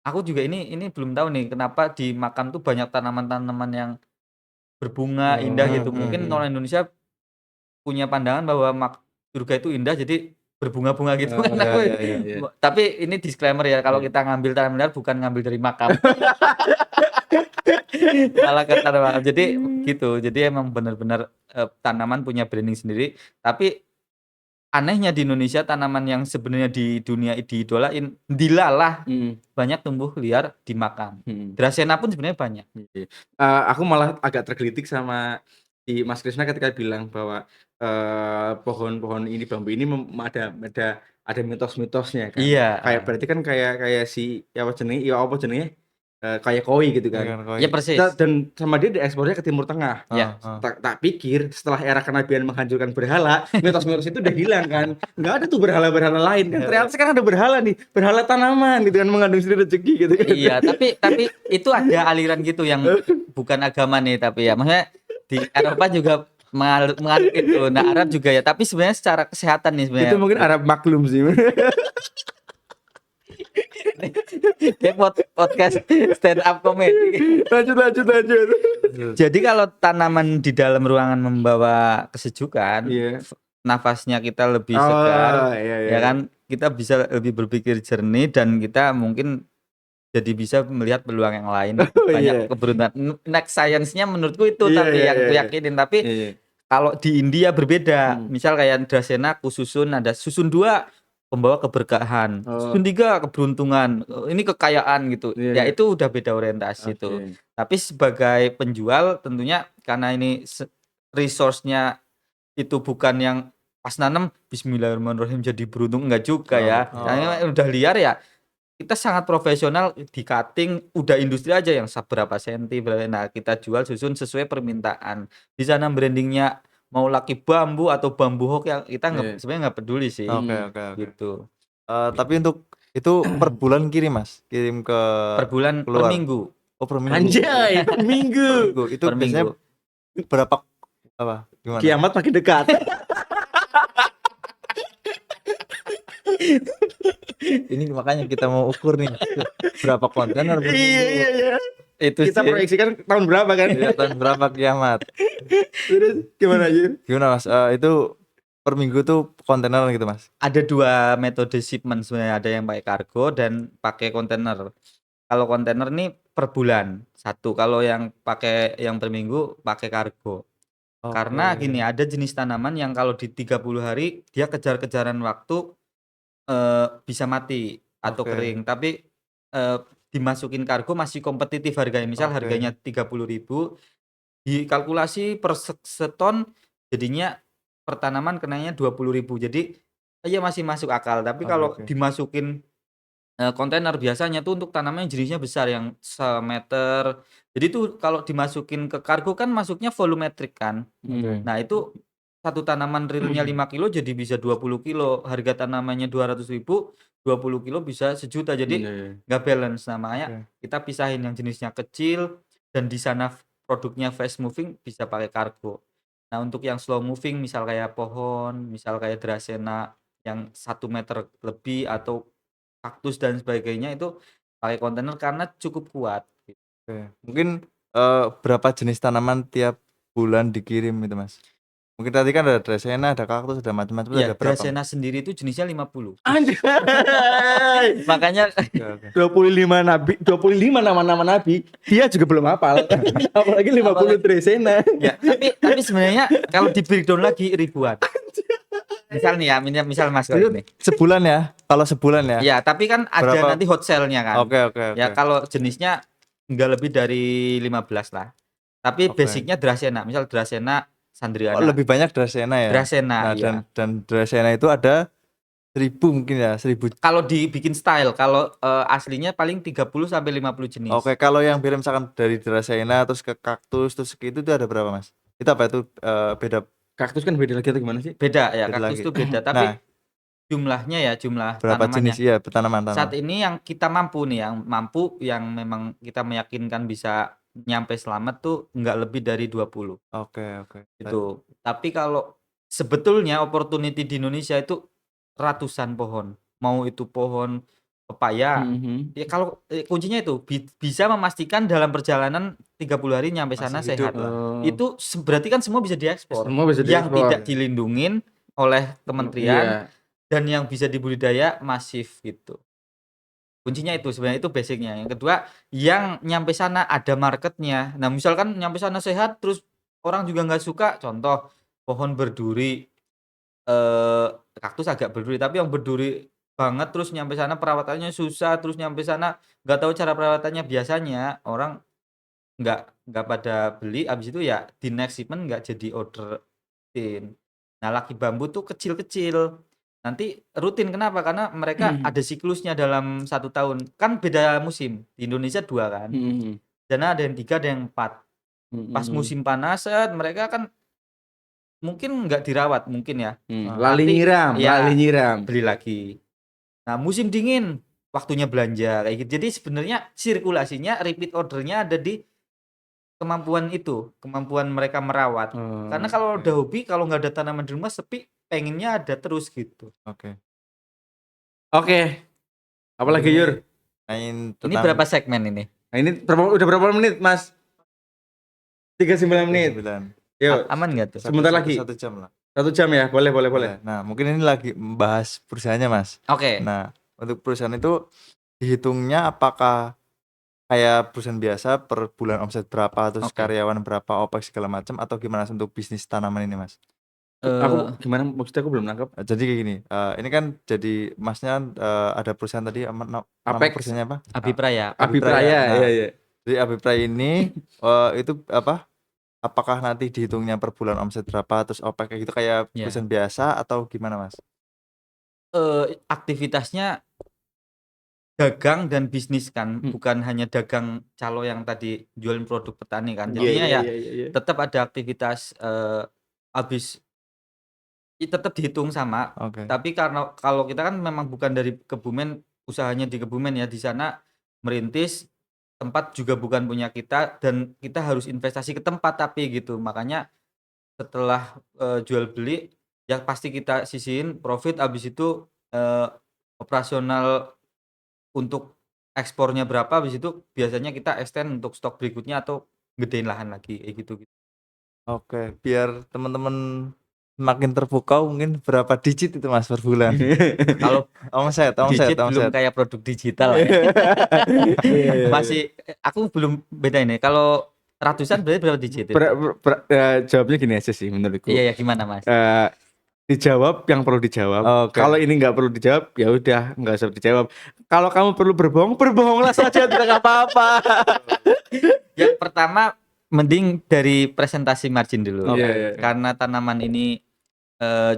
aku juga ini belum tahu nih kenapa di makam tuh banyak tanaman-tanaman yang berbunga indah gitu. Mungkin orang Indonesia punya pandangan bahwa surga itu indah jadi berbunga-bunga gitu kan. Iya. Tapi ini disclaimer ya, kalau kita ngambil tanaman liar bukan ngambil dari makam. Malah ke tanaman. Jadi gitu. Jadi emang benar-benar tanaman punya branding sendiri. Tapi anehnya di Indonesia tanaman yang sebenarnya di dunia diidolain dilalah banyak tumbuh liar di makam. Dracaena pun sebenarnya banyak. Aku malah agak tergelitik sama si Mas Krisna ketika bilang bahwa pohon-pohon ini, bambu ini ada mitos-mitosnya kan. Iya. Kayak berarti kan kayak si apa jenenge kayak koi gitu kan. Ya persis. Dan sama dia diekspornya ke Timur Tengah. Ya. Tak pikir setelah era kenabian menghancurkan berhala, mitos-mitos itu udah hilang kan. Nggak ada tuh berhala-berhala lain kan. Ternyata sekarang ada berhala nih, berhala tanaman gitu kan, mengandung sendiri rezeki gitu kan. Iya, tapi itu ada aliran gitu yang bukan agama nih, tapi ya maksudnya di Eropa juga mengalir itu. Nah, Arab juga ya, tapi sebenarnya secara kesehatan nih sebenarnya. Itu mungkin Arab maklum sih. Kayak podcast stand up comedy. Lanjut. Jadi kalau tanaman di dalam ruangan membawa kesejukan, nafasnya kita lebih segar, ya kan, kita bisa lebih berpikir jernih dan kita mungkin jadi bisa melihat peluang yang lain, banyak keberuntungan. Next science-nya menurutku itu tapi yang aku yakinin. Tapi kalau di India berbeda. Misal kayak Dracaena susun, ada susun 2 pembawa keberkahan, susun 3 keberuntungan, ini kekayaan gitu. Ya itu udah beda orientasi itu. Tapi sebagai penjual tentunya karena ini resource-nya itu bukan yang pas nanam bismillahirrahmanirrahim jadi beruntung, enggak juga ya. Karena udah liar ya. Kita sangat profesional di cutting, udah industri aja yang berapa senti. Nah, kita jual susun sesuai permintaan. Di sana brandingnya mau laki bambu atau bambu hok, ya kita sebenarnya nggak peduli sih. Oke. Gitu. Tapi untuk itu per bulan kirim Mas? Kirim ke per bulan, keluar. per minggu. Oh, per minggu. Anjay, per minggu. Itu per biasanya minggu. berapa apa? Gimana? Kiamat makin dekat. Ini makanya kita mau ukur nih berapa kontainer per minggu. Iya. Itu Kita sih. proyeksikan tahun berapa kan? Iya, tahun berapa kiamat? Terus gimana aja? Gimana Mas? Itu per minggu tuh kontainer gitu Mas? Ada 2 metode shipment sebenarnya, ada yang pakai kargo dan pakai kontainer. Kalau kontainer nih per bulan 1, kalau yang pakai yang per minggu pakai kargo. Karena Oke. gini, ada jenis tanaman yang kalau di 30 hari dia kejar-kejaran waktu bisa mati atau Oke. kering, tapi dimasukin kargo masih kompetitif harganya. Misal Oke. harganya 30.000, dikalkulasi per seton jadinya per tanaman kenanya 20.000. Jadi ya masih masuk akal, tapi Oke kalau oke. dimasukin kontainer biasanya tuh untuk tanaman yang jenisnya besar yang semeter. Jadi tuh kalau dimasukin ke kargo kan masuknya volumetrik kan. Mhm. Nah itu satu tanaman realnya 5 kilo jadi bisa 20 kilo. Harga tanamannya 200.000, 20 kilo bisa 1.000.000. Jadi Iya. nggak balance. Nah makanya Oke. kita pisahin yang jenisnya kecil dan di sana produknya fast moving bisa pakai kargo. Nah untuk yang slow moving misal kayak pohon, misal kayak Dracena yang 1 meter lebih atau kaktus dan sebagainya itu pakai kontainer karena cukup kuat. Oke. Mungkin, berapa jenis tanaman tiap bulan dikirim itu, Mas? Mungkin tadi kan ada Dracena, ada kaktus, ada macam-macam, itu Iya, ada berapa, Mas? Dracena sendiri itu jenisnya 50. Anjay. Makanya Oke oke. 25 nama-nama nabi, dia juga belum hafal. Apalagi 50 apalagi Dracena. ya, tapi sebenarnya kalau di breakdown lagi ribuan. Misal nih ya, misal Mas Itu nih. sebulan ya? Kalau sebulan ya? Ya, tapi kan ada Berapa? nanti hot sale-nya kan. Oke oke Ya oke. kalau jenisnya enggak lebih dari 15 lah. Tapi Oke. basicnya Dracena, misal Dracena Oh, Sandriana. lebih banyak Dracena ya? Dracena, Nah, iya. dan Dracena itu ada 1.000 mungkin ya? 1.000. Kalau dibikin style, kalau aslinya paling 30 sampai 50 jenis. Oke, kalau yang beda misalkan dari Dracena terus ke kaktus terus ke itu ada berapa, Mas? Itu apa itu, beda Kaktus kan beda lagi atau gimana sih? Beda ya, beda kaktus lagi? itu beda, Nah, tapi jumlahnya ya, jumlah berapa jenis? tanamannya. Iya, tanaman-tanaman. Saat ini yang kita mampu nih, yang memang kita meyakinkan bisa nyampe selamat tuh nggak lebih dari 20, Oke oke. gitu. Tapi kalau sebetulnya opportunity di Indonesia itu ratusan pohon. Mau itu pohon pepaya, Mhm. ya kalau kuncinya itu bisa memastikan dalam perjalanan 30 hari nyampe Masih sana hidup sehat. lah. Oh, Itu berarti kan semua bisa diekspor. semua bisa Yang diekspor. tidak dilindungin oleh kementerian Iya. dan yang bisa dibudidaya masif gitu. Kuncinya itu sebenarnya itu basic-nya. Yang kedua, yang nyampe sana ada marketnya. Nah, misalkan nyampe sana sehat terus orang juga nggak suka, contoh pohon berduri, eee, kaktus agak berduri, tapi yang berduri banget terus nyampe sana perawatannya susah, terus nyampe sana nggak tahu cara perawatannya, biasanya orang nggak pada beli, habis itu ya di next shipment nggak jadi orderin. Nah, laki bambu tuh kecil-kecil, nanti rutin, kenapa? Karena mereka ada siklusnya dalam 1 tahun, kan beda musim, di Indonesia 2 kan, Mhm. sana ada yang 3 ada yang 4. Pas Mhm. musim panas mereka kan mungkin nggak dirawat mungkin ya, Lali nanti nyiram, lali ya nyiram. beli lagi. Nah, musim dingin waktunya belanja kayak gitu. Jadi sebenarnya sirkulasinya repeat order-nya ada di kemampuan itu, kemampuan mereka merawat. Karena kalau Oke udah hobi, kalau nggak ada tanaman di rumah sepi, pengennya ada terus gitu. oke. Oke, Mungkin apalagi ini Yur? main Ini tentang berapa segmen ini? Nah, ini udah berapa menit, Mas? 39 menit. 39. Yuk, Aman nggak tuh? sebentar lagi. 1 jam lah. 1 jam ya? Boleh, boleh, boleh. Boleh. Nah, mungkin ini lagi membahas perusahaannya, Mas. Oke. Nah, untuk perusahaan itu dihitungnya apakah kayak perusahaan biasa per bulan omset berapa, terus Oke. karyawan berapa, OPEX segala macam, atau gimana untuk bisnis tanaman ini, Mas? Aku gimana maksudnya, aku belum nangkep. Jadi kayak gini, ini kan jadi Masnya, ada perusahaan tadi nama Apex, perusahaannya apa? Abipraya. Abipraya, Nah, iya, iya. jadi Abipraya ini, itu apa, apakah nanti dihitungnya per bulan omset berapa, terus OPEX kayak gitu kayak Ya. perusahaan biasa atau gimana, Mas? Aktivitasnya dagang dan bisnis kan, Hmm. bukan hanya dagang calo yang tadi jualin produk petani kan. Iya, Jadinya iya, ya iya, iya, iya. tetap ada aktivitas habis tetap dihitung sama. Oke. Tapi karena kalau kita kan memang bukan dari Kebumen, usahanya di Kebumen ya, di sana merintis, tempat juga bukan punya kita dan kita harus investasi ke tempat tapi gitu. Makanya setelah jual beli ya pasti kita sisihin profit, habis itu operasional untuk ekspornya berapa, habis itu biasanya kita extend untuk stok berikutnya atau gedein lahan lagi kayak gitu. Oke, biar teman-teman makin terpukau mungkin berapa digit itu, Mas, per bulan? Kalau Omset digit belum omset. kayak produk digital lah ya. Iya, iya, iya. Masih aku belum beda ini. Kalau ratusan berarti berapa digit itu? Jawabnya gini aja sih menurutku. Iya, gimana Mas? Dijawab yang perlu dijawab. Kalau ini nggak perlu dijawab, ya udah nggak usah dijawab. Kalau kamu perlu berbohong, berbohonglah saja, tidak apa-apa. Yang pertama mending dari presentasi margin dulu. Karena tanaman ini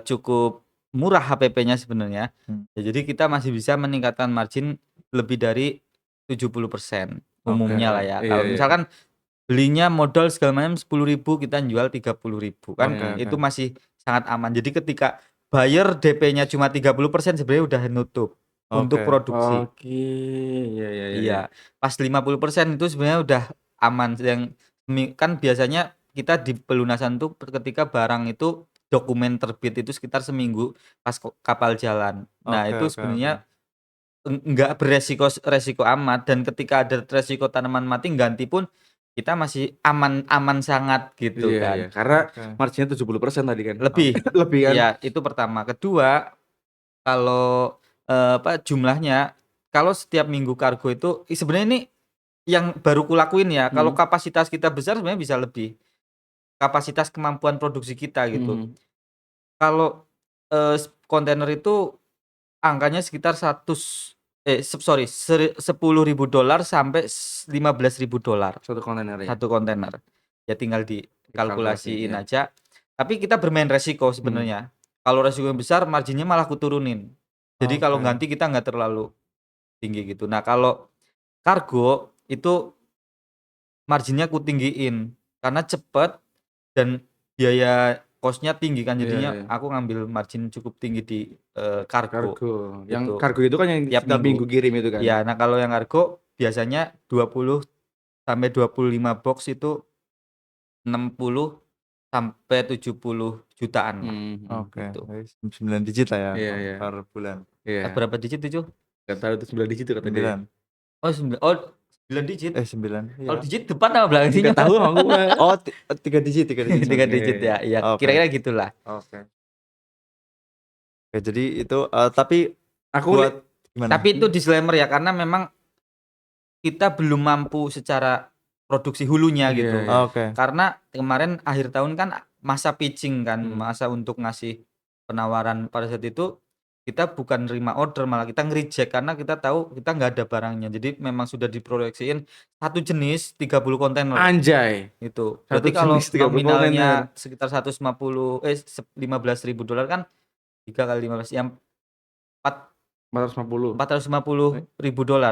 cukup murah HPP-nya sebenarnya. Ya, jadi kita masih bisa meningkatkan margin lebih dari 70% umumnya lah ya. Kalau misalkan belinya modal segala macam 10.000, kita jual 30.000 kan, itu masih sangat aman. Jadi ketika buyer DP-nya cuma 30% sebenarnya udah nutup untuk produksi. Iya. Pas 50% itu sebenarnya udah aman. Yang kan biasanya kita di pelunasan tuh ketika barang itu dokumen terbit itu sekitar seminggu pas kapal jalan. Nah, itu sebenarnya enggak resiko amat, dan ketika ada resiko tanaman mati ganti pun kita masih aman sangat gitu kan. Karena marginnya 70% tadi kan. Lebih kan. Iya, itu pertama. Kedua, kalau jumlahnya, kalau setiap minggu kargo itu sebenarnya ini yang baru kulakuin ya. Kalau kapasitas kita besar sebenarnya bisa lebih. Kapasitas kemampuan produksi kita gitu. Kalau kontainer itu angkanya sekitar $10.000 sampai $15.000 satu kontainer. Ya tinggal dikalkulasiin aja. Tapi kita bermain resiko sebenarnya. Kalau resiko yang besar, marginnya malah kuturunin. Jadi kalau ganti kita nggak terlalu tinggi gitu. Nah, kalau kargo itu marginnya kutinggiin karena cepet dan biaya cost-nya tinggi kan, jadinya aku ngambil margin cukup tinggi di kargo. Yang kargo itu kan yang tiap minggu kirim itu kan. Iya, nah kalau yang kargo biasanya 20 sampai 25 box itu 60 sampai 70 jutaan lah. Gitu. 9 digit lah ya per bulan. Berapa digit itu? Enggak tahu itu 9 digit itu kata dia. 9 digit. 9. Kalau digit depan apa belakangnya? Enggak tahu aku. 3 digit. 3 digit ya. Iya, kira-kira gitulah. Jadi itu tapi aku gimana? Tapi itu disclaimer ya, karena memang kita belum mampu secara produksi hulunya gitu. Karena kemarin akhir tahun kan masa pitching kan, masa untuk ngasih penawaran. Pada saat itu kita bukan nerima order, malah kita nge-reject karena kita tahu kita nggak ada barangnya. Jadi memang sudah diproyeksiin satu jenis 30 kontainer. Anjay. Itu. Berarti kalau nominalnya sekitar $15.000 kan 3 kali 15 yang $450.000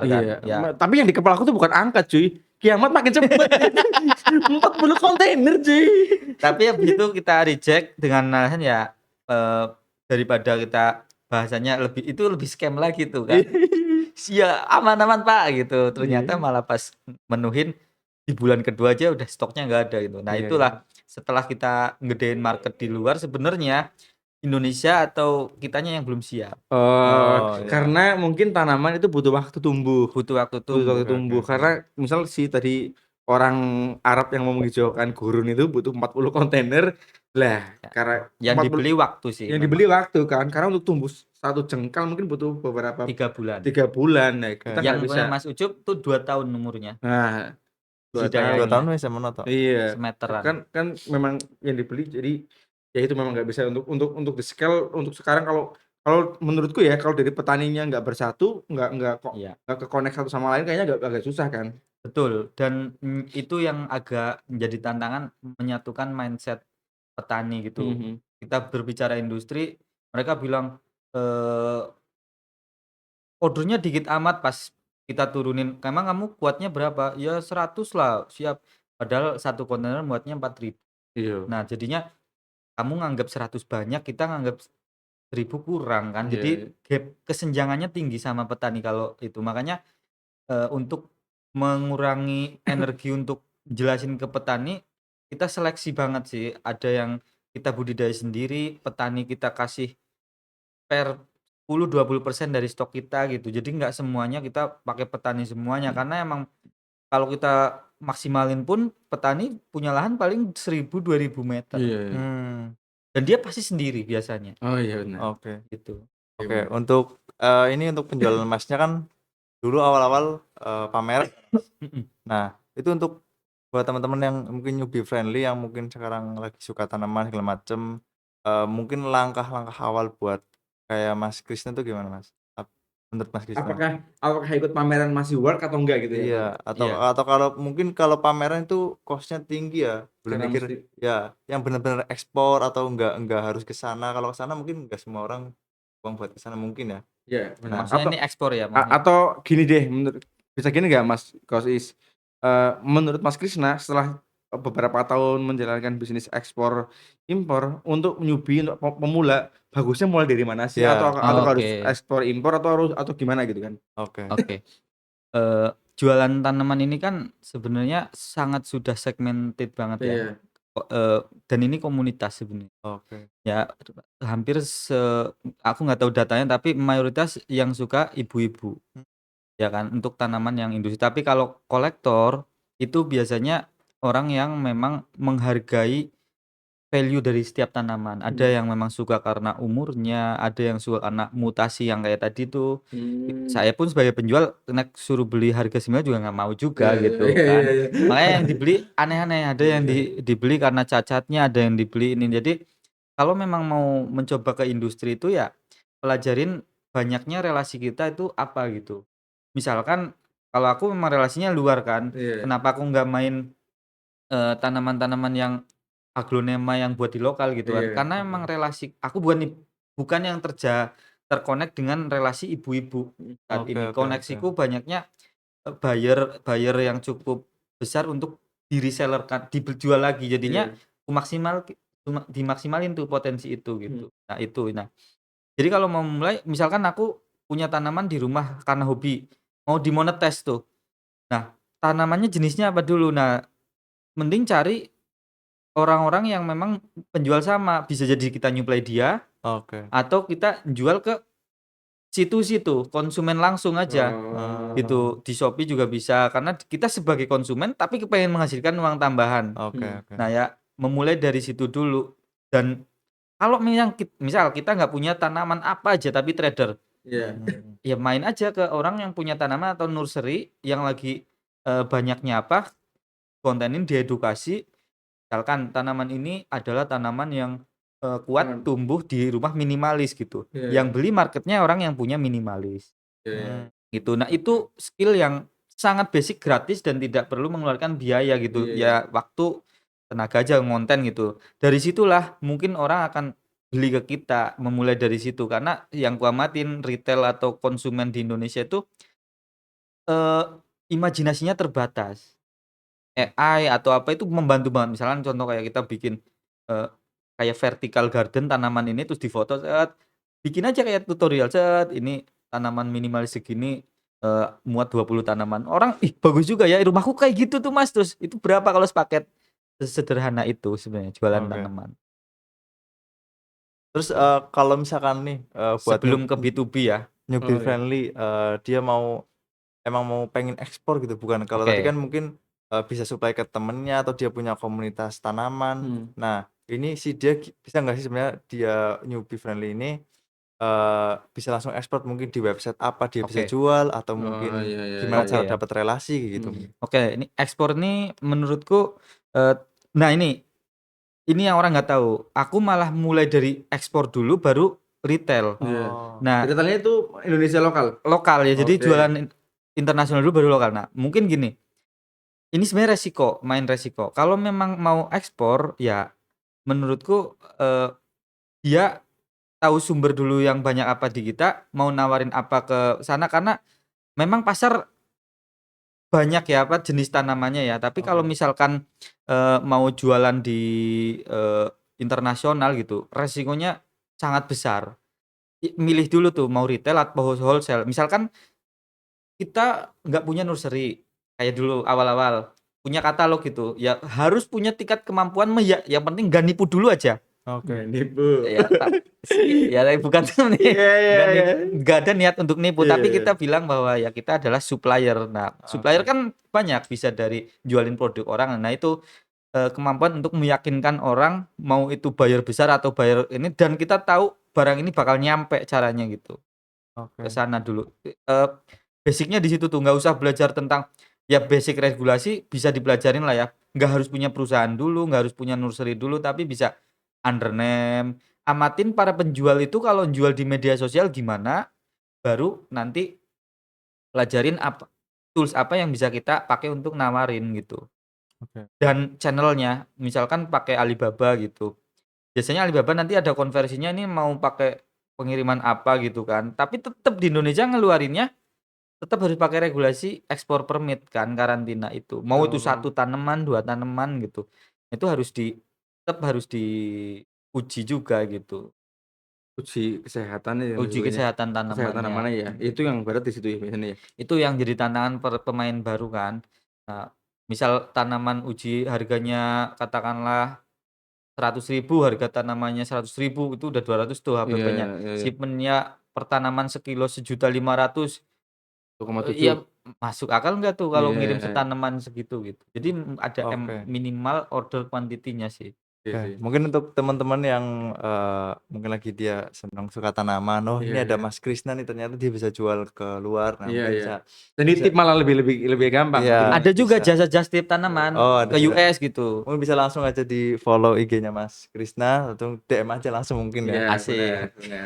kan. Ya. Tapi yang di kepala aku tuh bukan angka cuy. Kiamat makin cepet. 40 kontainer cuy. Tapi ya begitu kita reject dengan alasan ya daripada kita bahasanya lebih scam lagi tuh kan. Ya aman-aman Pak gitu. Ternyata malah pas menuhin di bulan kedua aja udah stoknya nggak ada gitu. Nah, itulah setelah kita ngedein market di luar, sebenarnya Indonesia atau kitanya yang belum siap. Karena mungkin tanaman itu butuh waktu tumbuh. Karena misal si tadi orang Arab yang mau menghijaukan gurun itu butuh 40 kontainer lah. Karena yang dibeli waktu sih. Yang dibeli waktu kan. Karena untuk tumbuh satu jengkal mungkin butuh beberapa 3 bulan. 3 bulan. Nah, kita yang bisa. Mas Ucup tuh 2 tahun umurnya. Nah, 2 tahun bisa menotong. Iya. Semeteran. Kan memang yang dibeli, jadi ya itu memang nggak bisa untuk di scale untuk sekarang. Kalau menurutku ya, kalau dari petaninya nggak bersatu, nggak ke-connect satu sama lain, kayaknya agak susah kan. Betul, dan itu yang agak menjadi tantangan, menyatukan mindset petani gitu. Kita berbicara industri, mereka bilang ordernya dikit amat. Pas kita turunin, emang kamu kuatnya berapa? Ya 100 lah, siap. Padahal satu kontainer muatnya 4.000. Nah, jadinya kamu nganggap 100 banyak, kita nganggap 1.000 kurang kan. Jadi gap kesenjangannya tinggi sama petani kalau itu. Makanya untuk mengurangi energi untuk jelasin ke petani, kita seleksi banget sih. Ada yang kita budidaya sendiri, petani kita kasih per 10-20% dari stok kita gitu. Jadi nggak semuanya kita pakai petani semuanya, karena emang kalau kita maksimalin pun petani punya lahan paling 1.000-2.000 meter. Dan dia pasti sendiri biasanya. Oh iya benar. Gitu. Untuk ini untuk penjualan emasnya kan dulu awal-awal pamer. Nah, itu untuk buat teman-teman yang mungkin newbie friendly yang mungkin sekarang lagi suka tanaman segala macem, mungkin langkah-langkah awal buat kayak Mas Krisna tuh gimana Mas? Menurut Mas Krisna? Apakah ikut pameran masih work atau enggak gitu ya Iya, berarti? atau Iya. atau kalau mungkin kalau pameran itu cost-nya tinggi ya, belum Karena mikir mesti ya yang benar-benar ekspor atau enggak harus ke sana, kalau ke sana mungkin enggak semua orang uang buat ke sana mungkin ya. ya benar. Nah Maksudnya ini ekspor ya maksudnya? Atau gini deh, bisa gini nggak Mas Kosis, menurut Mas Krisna setelah beberapa tahun menjalankan bisnis ekspor impor, untuk newbie, untuk pemula, bagusnya mulai dari mana sih? ya, Atau harus Oke, ekspor impor atau gimana gitu kan? oke. oke. Jualan tanaman ini kan sebenarnya sangat sudah segmented banget ya, Iya, dan ini komunitas sebenarnya. Oke. Ya, hampir aku nggak tahu datanya tapi mayoritas yang suka ibu-ibu, Mmm, ya kan, untuk tanaman yang industri. Tapi kalau kolektor, itu biasanya orang yang memang menghargai value dari setiap tanaman. Ada mhm, yang memang suka karena umurnya, ada yang suka karena mutasi yang kayak tadi tuh. mmm, Saya pun sebagai penjual suruh beli harga sembilan juga nggak mau juga iya gitu iya iya kan. iya Makanya iya. yang dibeli aneh-aneh, ada yang dibeli karena cacatnya, ada yang dibeli ini. Jadi kalau memang mau mencoba ke industri itu ya pelajarin banyaknya relasi kita itu apa gitu. Misalkan kalau aku memang relasinya luar kan, Iya kenapa aku nggak main tanaman-tanaman yang aglonema yang buat di lokal gitu kan, iya, karena betul. emang relasi aku bukan yang terkonek dengan relasi ibu-ibu saat oke ini. oke oke. Koneksiku banyaknya, buyer buyer yang cukup besar untuk di-reseller-kan, dijual lagi. Jadinya Iya, dimaksimalin tuh potensi itu mhm, gitu. Nah itu. Nah, jadi kalau mau mulai misalkan aku punya tanaman di rumah karena hobi, mau di-monetes tuh. Nah, tanamannya jenisnya apa dulu? Nah, mending cari orang-orang yang memang penjual sama, bisa jadi kita nyuplai dia, Oke. atau kita jual ke situ-situ, konsumen langsung aja, oh, Oh, gitu. Di Shopee juga bisa, karena kita sebagai konsumen tapi kepengen menghasilkan uang tambahan. oke mhm, oke. Nah ya, memulai dari situ dulu. Dan kalau memang misal kita nggak punya tanaman apa aja tapi trader, iya, ya main aja ke orang yang punya tanaman atau nursery yang lagi, banyaknya apa, kontenin, diedukasi. Misalkan tanaman ini adalah tanaman yang, kuat jangan tumbuh di rumah minimalis gitu, iya yang iya beli marketnya orang yang punya minimalis, iya iya, Mmm, gitu. Nah oke, itu skill yang sangat basic, gratis dan tidak perlu mengeluarkan biaya gitu, iya iya, ya waktu, tenaga aja ngonten gitu. Dari situlah mungkin orang akan beli ke kita, memulai dari situ. Karena yang kuamatin retail atau konsumen di Indonesia itu, eee, imajinasinya terbatas. AI atau apa itu membantu banget. Misalkan contoh kayak kita bikin, eee, kayak vertical garden tanaman ini terus difoto, bikin aja kayak tutorial, ini tanaman minimalis segini, muat 20 tanaman. Orang, "Ih bagus juga ya, rumahku kayak gitu tuh Mas." Terus, "Itu berapa kalau sepaket?" Sesederhana itu sebenarnya jualan oke. tanaman. Terus, kalau misalkan nih, buat Sebelum ke B2B ya. newbie oh iya, friendly, dia emang mau pengen ekspor gitu, bukan kalau tadi kan Oke, mungkin, bisa supply ke temennya atau dia punya komunitas tanaman. mhm, Nah, ini sih dia bisa nggak sih sebenarnya dia newbie friendly ini, bisa langsung ekspor mungkin di website apa dia bisa oke, jual atau oh mungkin iya iya gimana iya, oke cara ya. dapat relasi gitu mhm, mungkin? Oke, ini ekspor nih menurutku, eee, nah ini yang orang nggak tahu, aku malah mulai dari ekspor dulu baru retail. iya, Oh, Nah, ceritanya itu Indonesia lokal? lokal ya, jadi Oke, jualan internasional dulu baru lokal. Nah, mungkin gini, ini sebenarnya resiko, main resiko. Kalau memang mau ekspor, ya menurutku, dia tahu sumber dulu yang banyak apa di kita, mau nawarin apa ke sana, karena memang pasar banyak ya, apa, jenis tanamannya ya. Tapi kalau oke, misalkan, mau jualan di, eee, internasional gitu, resikonya sangat besar. Milih dulu tuh mau retail atau wholesale. Misalkan kita nggak punya nursery, kayak dulu awal-awal, punya katalog gitu, ya harus punya tingkat kemampuan yang penting nggak nipu dulu aja. nggak oke. nipu. Ya ya bukan nih, Iya iya iya, nggak ada niat untuk nipu, iya tapi iya, kita bilang bahwa ya kita adalah supplier. Nah, supplier Oke kan banyak, bisa dari jualin produk orang. Nah itu, kemampuan untuk meyakinkan orang, mau itu buyer besar atau buyer ini, dan kita tahu barang ini bakal nyampe caranya gitu. Ke oke. sana dulu. Basic-nya di situ tuh, nggak usah belajar tentang ya basic regulasi bisa dipelajarin lah ya. Nggak harus punya perusahaan dulu, nggak harus punya nursery dulu, tapi bisa under name. Amatin para penjual itu kalau jual di media sosial gimana, baru nanti pelajarin tools apa yang bisa kita pakai untuk nawarin gitu. Oke. Dan channelnya, misalkan pakai Alibaba gitu. Biasanya Alibaba nanti ada konversinya ini mau pakai pengiriman apa gitu kan. Tapi tetap di Indonesia ngeluarinnya tetap harus pakai regulasi ekspor permit kan, karantina itu. Mau itu 1 tanaman, 2 tanaman gitu. Itu tetap harus diuji juga gitu. Uji kesehatannya ya Uji sebenarnya. kesehatan Kesehatan tanamannya ya. tanamannya. Itu yang berat di situ ya biasanya ya. Itu yang jadi tantangan pemain baru kan. Nah, misal tanaman uji harganya katakanlah 100.000, harga tanamannya 100.000, itu udah 200 tuh Iya iya HPP-nya. iya iya. Shipment-nya per tanaman sekilo 1.500.000. 1,7. Iya, masuk akal nggak tuh kalau ngirim Iya. setanaman segitu gitu. Jadi ada Oke. minimal order quantity-nya sih. Iya Oke, sih. mungkin untuk teman-teman yang, mungkin lagi dia senang suka tanaman, "Oh Iya ini ada iya. Mas Krisna nih ternyata dia bisa jual ke luar." Nah Iya mungkin iya. bisa Dan bisa nitip malah lebih gampang iya, Ada juga bisa. jasa just tip tanaman Oh ada ke juga. US gitu. Mungkin bisa langsung aja di-follow IG-nya Mas Krisna atau DM aja langsung mungkin ya. Iya, benar Asik. benar.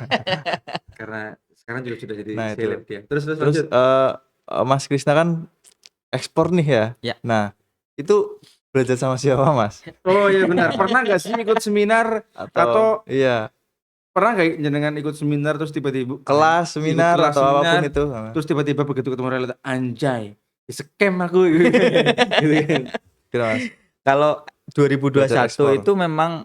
Karena sekarang juga sudah jadi Nah itu. seleb dia. Terus Terus, lanjut. Mas Krisna kan ekspor nih ya. Ya. Nah, itu belajar sama siapa Mas? Oh iya benar. Pernah nggak sih ikut seminar atau iya, pernah nggak jenengan ikut seminar terus tiba-tiba kelas, ikut seminar kelas atau apapun seminar itu? terus tiba-tiba begitu ketemu realita anjay di-scam aku gitu kan. Gitu Mas, Kalau belajar 2021 ekspor. itu memang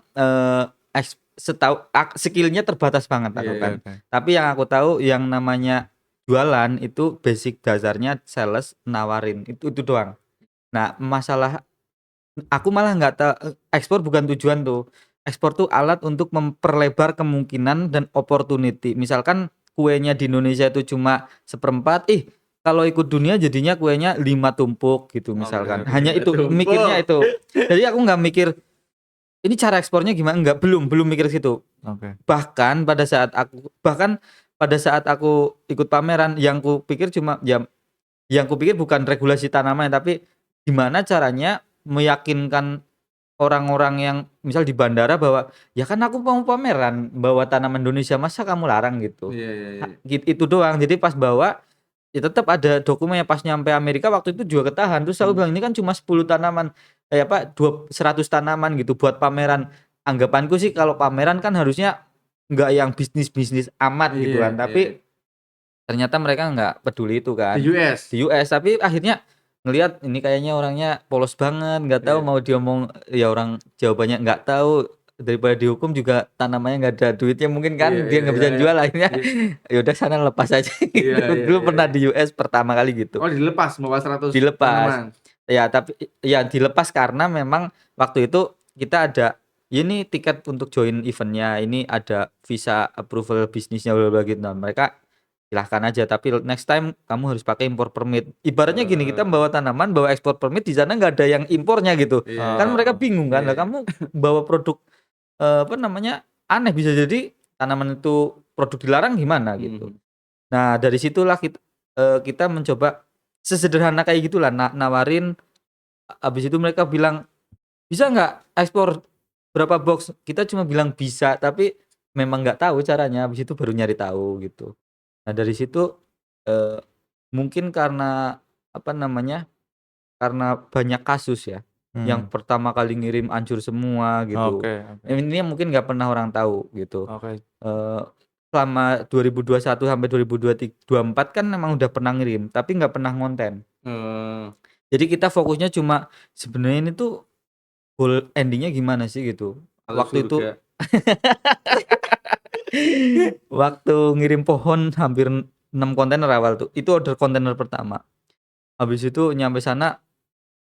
skill-nya terbatas banget aku Iya, kan. Oke. Tapi yang aku tahu yang namanya jualan itu basic dasarnya sales nawarin itu doang. Nah, masalah aku malah nggak tahu ekspor bukan tujuan tuh. Ekspor tuh alat untuk memperlebar kemungkinan dan opportunity. Misalkan kuenya di Indonesia itu cuma 1/4, kalau ikut dunia jadinya kuenya 5 tumpuk gitu misalkan. Oke, Hanya itu, tumpuk. mikirnya itu. Jadi aku nggak mikir ini cara ekspornya gimana, enggak, belum mikir situ. Oke. Bahkan pada saat aku ikut pameran yang kupikir cuma yang kupikir bukan regulasi tanaman tapi gimana caranya meyakinkan orang-orang yang misal di bandara bahwa ya kan aku mau pameran bawa tanaman Indonesia masa kamu larang gitu. Iya iya iya. Itu doang. Jadi pas bawa ya tetap ada dokumennya. Pas nyampe Amerika waktu itu juga ketahan. Terus aku bilang ini kan cuma 10 tanaman 100 tanaman gitu buat pameran. Anggapanku sih kalau pameran kan harusnya nggak yang bisnis-bisnis amat gitu Iya, kan. Tapi iya. ternyata mereka nggak peduli itu kan. Di US. Di US, tapi akhirnya ngelihat ini kayaknya orangnya polos banget, nggak tahu Iya. mau diomong ya orang jawabannya nggak tahu, daripada dihukum juga tanamannya nggak ada duitnya mungkin kan Iya dia iya nggak iya bisa iya. jual akhirnya Iya. ya udah sana lepas aja gitu. Iya iya Dulu iya pernah iya. di US pertama kali gitu. Oh dilepas bawa 100 Dilepas. tanaman. Ya tapi ya dilepas karena memang waktu itu kita ada ini tiket untuk join eventnya, ini ada visa approval bisnisnya bla bla gitu. Nah, mereka silahkan aja tapi next time kamu harus pakai impor permit. Ibaratnya gini, kita bawa tanaman, bawa ekspor permit di sana nggak ada yang impornya gitu. Iya. Kan mereka bingung kan, Iya, lah iya. kamu bawa produk apa namanya aneh, bisa jadi tanaman itu produk dilarang gimana gitu. Nah dari situlah kita mencoba sesederhana kayak gitulah nawarin. Habis itu mereka bilang bisa nggak ekspor berapa box, kita cuma bilang bisa tapi memang nggak tahu caranya. Habis itu baru nyari tahu gitu. Nah dari situ mungkin karena apa namanya, karena banyak kasus ya, yang pertama kali ngirim hancur semua gitu. Oke oke. Ini mungkin nggak pernah orang tahu gitu. Oke. Selama 2021 sampai 2024 kan memang udah pernah ngirim, tapi nggak pernah ngonten. Jadi kita fokusnya cuma sebenarnya ini tuh goal ending-nya gimana sih gitu. Waktu itu waktu ngirim pohon hampir 6 kontainer awal tuh. Itu order kontainer pertama. Habis itu nyampe sana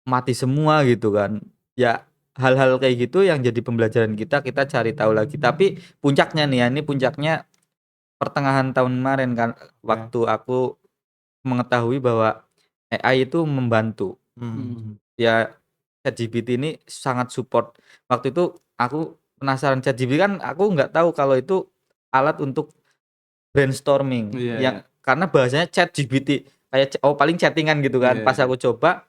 mati semua gitu kan. Ya hal-hal kayak gitu yang jadi pembelajaran kita cari tahu lagi. Tapi puncaknya nih ya, ini puncaknya pertengahan tahun kemarin kan, waktu aku mengetahui bahwa AI itu membantu. Ya ChatGPT ini sangat support. Waktu itu aku penasaran, ChatGPT kan aku nggak tahu kalau itu alat untuk brainstorming. Iya, Yang karena bahasanya ChatGPT kayak paling chattingan gitu kan. Iya, Pas iya. aku coba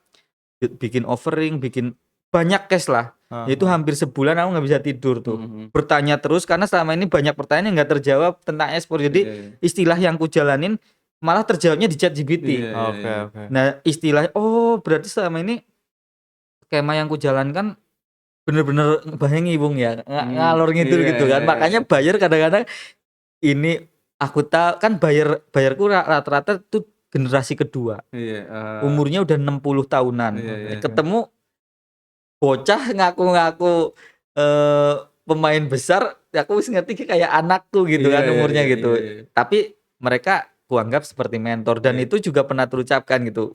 bikin offering, bikin banyak cash lah. Itu hampir sebulan aku nggak bisa tidur tuh. Bertanya terus karena selama ini banyak pertanyaan yang nggak terjawab tentang ekspor. Jadi istilah yang ku jalanin malah terjawabnya di ChatGPT. Oke. Nah, istilah berarti selama ini skema yang ku jalankan bener-bener bahengi Bung ya. Ngalor ngidul gitu kan. Makanya buyer kadang-kadang ini aku tahu kan bayarku rata-rata tuh generasi kedua. Umurnya udah 60 tahunan. Ketemu bocah ngaku-ngaku pemain besar, aku ngerti kayak anakku gitu kan umurnya gitu. Tapi mereka kuanggap seperti mentor dan itu juga pernah terucapkan gitu.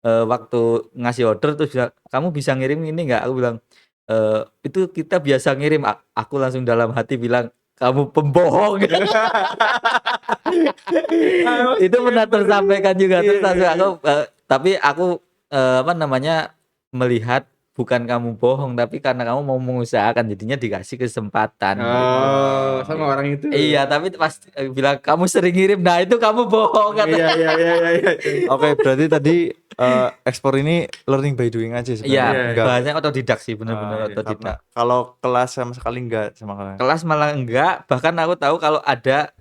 Waktu ngasih order terus bilang, kamu bisa ngirim ini nggak? Aku bilang itu kita biasa ngirim. Aku langsung dalam hati bilang, kamu pembohong. Itu pernah tersampaikan juga terus aku tapi aku melihat bukan kamu bohong tapi karena kamu mau mengusahakan jadinya dikasih kesempatan gitu. Sama orang itu. Iya, tapi pas bilang kamu sering ngirim, nah itu kamu bohong kan. Iya. Oke, berarti tadi ekspor ini learning by doing aja sebenarnya. Iya, bahasanya otodidak sih, benar-benar otodidak. Kalau kelas sama sekali enggak sama kalian. Kelas malah enggak, bahkan aku tahu kalau ada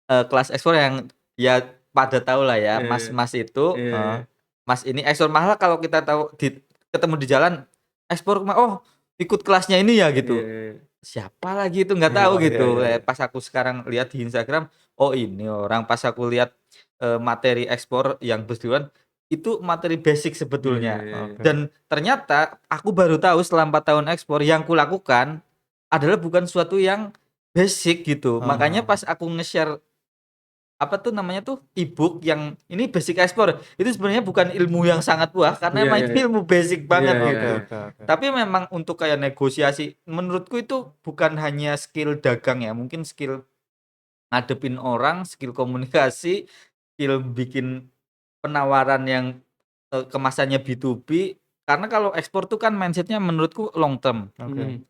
kelas ekspor yang ya pada tahu lah ya, mas-mas itu, mas ini ekspor malah kalau kita tahu ketemu di jalan ekspor ikut kelasnya ini ya gitu. Siapa lagi itu nggak tahu gitu. Pas aku sekarang lihat di Instagram, ini orang. Pas aku lihat materi ekspor yang berjualan itu materi basic sebetulnya. Dan ternyata aku baru tahu setelah 4 tahun ekspor yang kulakukan adalah bukan suatu yang basic gitu. Makanya pas aku nge-share e-book yang ini basic ekspor itu sebenarnya bukan ilmu yang sangat wah karena emang itu ilmu basic banget gitu. Tapi memang untuk kayak negosiasi menurutku itu bukan hanya skill dagang ya, mungkin skill ngadepin orang, skill komunikasi, skill bikin penawaran yang kemasannya B2B. Karena kalau ekspor tuh kan mindsetnya menurutku long term.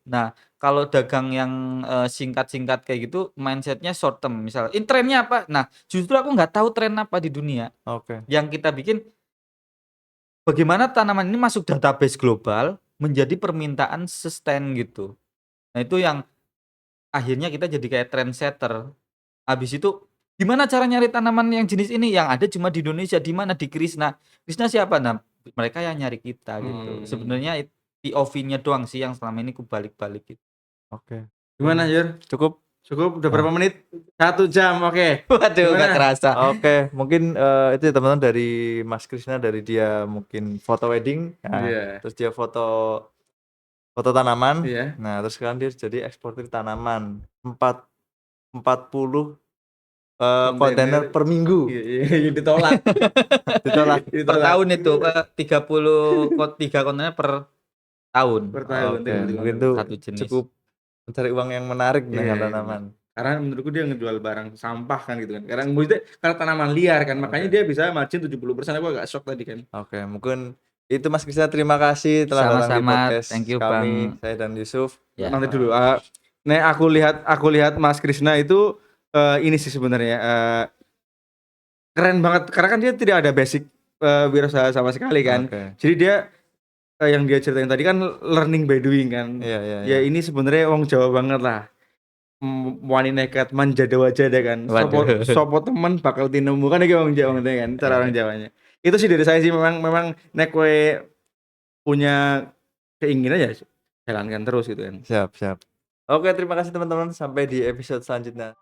Nah, kalau dagang yang singkat-singkat kayak gitu, mindsetnya short term. Misalnya, trennya apa? Nah, justru aku nggak tahu tren apa di dunia. Yang kita bikin, bagaimana tanaman ini masuk database global, menjadi permintaan sustain gitu. Nah, itu yang akhirnya kita jadi kayak trendsetter. Habis itu, gimana cara nyari tanaman yang jenis ini? Yang ada cuma di Indonesia, di mana? Di Krishna. Krishna siapa? Nah, mereka yang nyari kita gitu. Sebenarnya POV-nya doang sih yang selama ini kubalik-balik gitu. Gimana Jur? Cukup Udah berapa menit? 1 jam, oke. Waduh, gak terasa. Oke, mungkin itu ya teman-teman dari Mas Krishna, dari dia mungkin foto wedding, terus dia foto tanaman. Nah, terus sekarang dia jadi eksportir tanaman. 40 kontainer per minggu. Ditolak. Per tahun itu 3 kontainer per tahun. Mungkin itu cukup mencari uang yang menarik dengan tanaman. Karena menurutku dia ngejual barang sampah kan gitu kan. Karena tanaman liar kan, makanya dia bisa margin 70%. Aku agak shock tadi kan. Mungkin itu Mas Krishna, terima kasih telah datang di podcast Thank you, kami. Bang. Saya dan Yusuf. Nanti dulu. Aku lihat Mas Krishna itu ini sih sebenarnya keren banget karena kan dia tidak ada basic wirausaha sama sekali kan. Jadi dia yang dia ceritain tadi kan learning by doing kan. Ya ini sebenarnya wong Jawa banget lah. Wani nekat manjada-wajada kan. Sopo temen bakal tinemu kan iki wong Jawa kan, cara orang Jawanya. Itu sih dari saya sih, memang nek kowe punya keinginan ya jalankan terus gitu kan. Siap. Oke, terima kasih teman-teman, sampai di episode selanjutnya.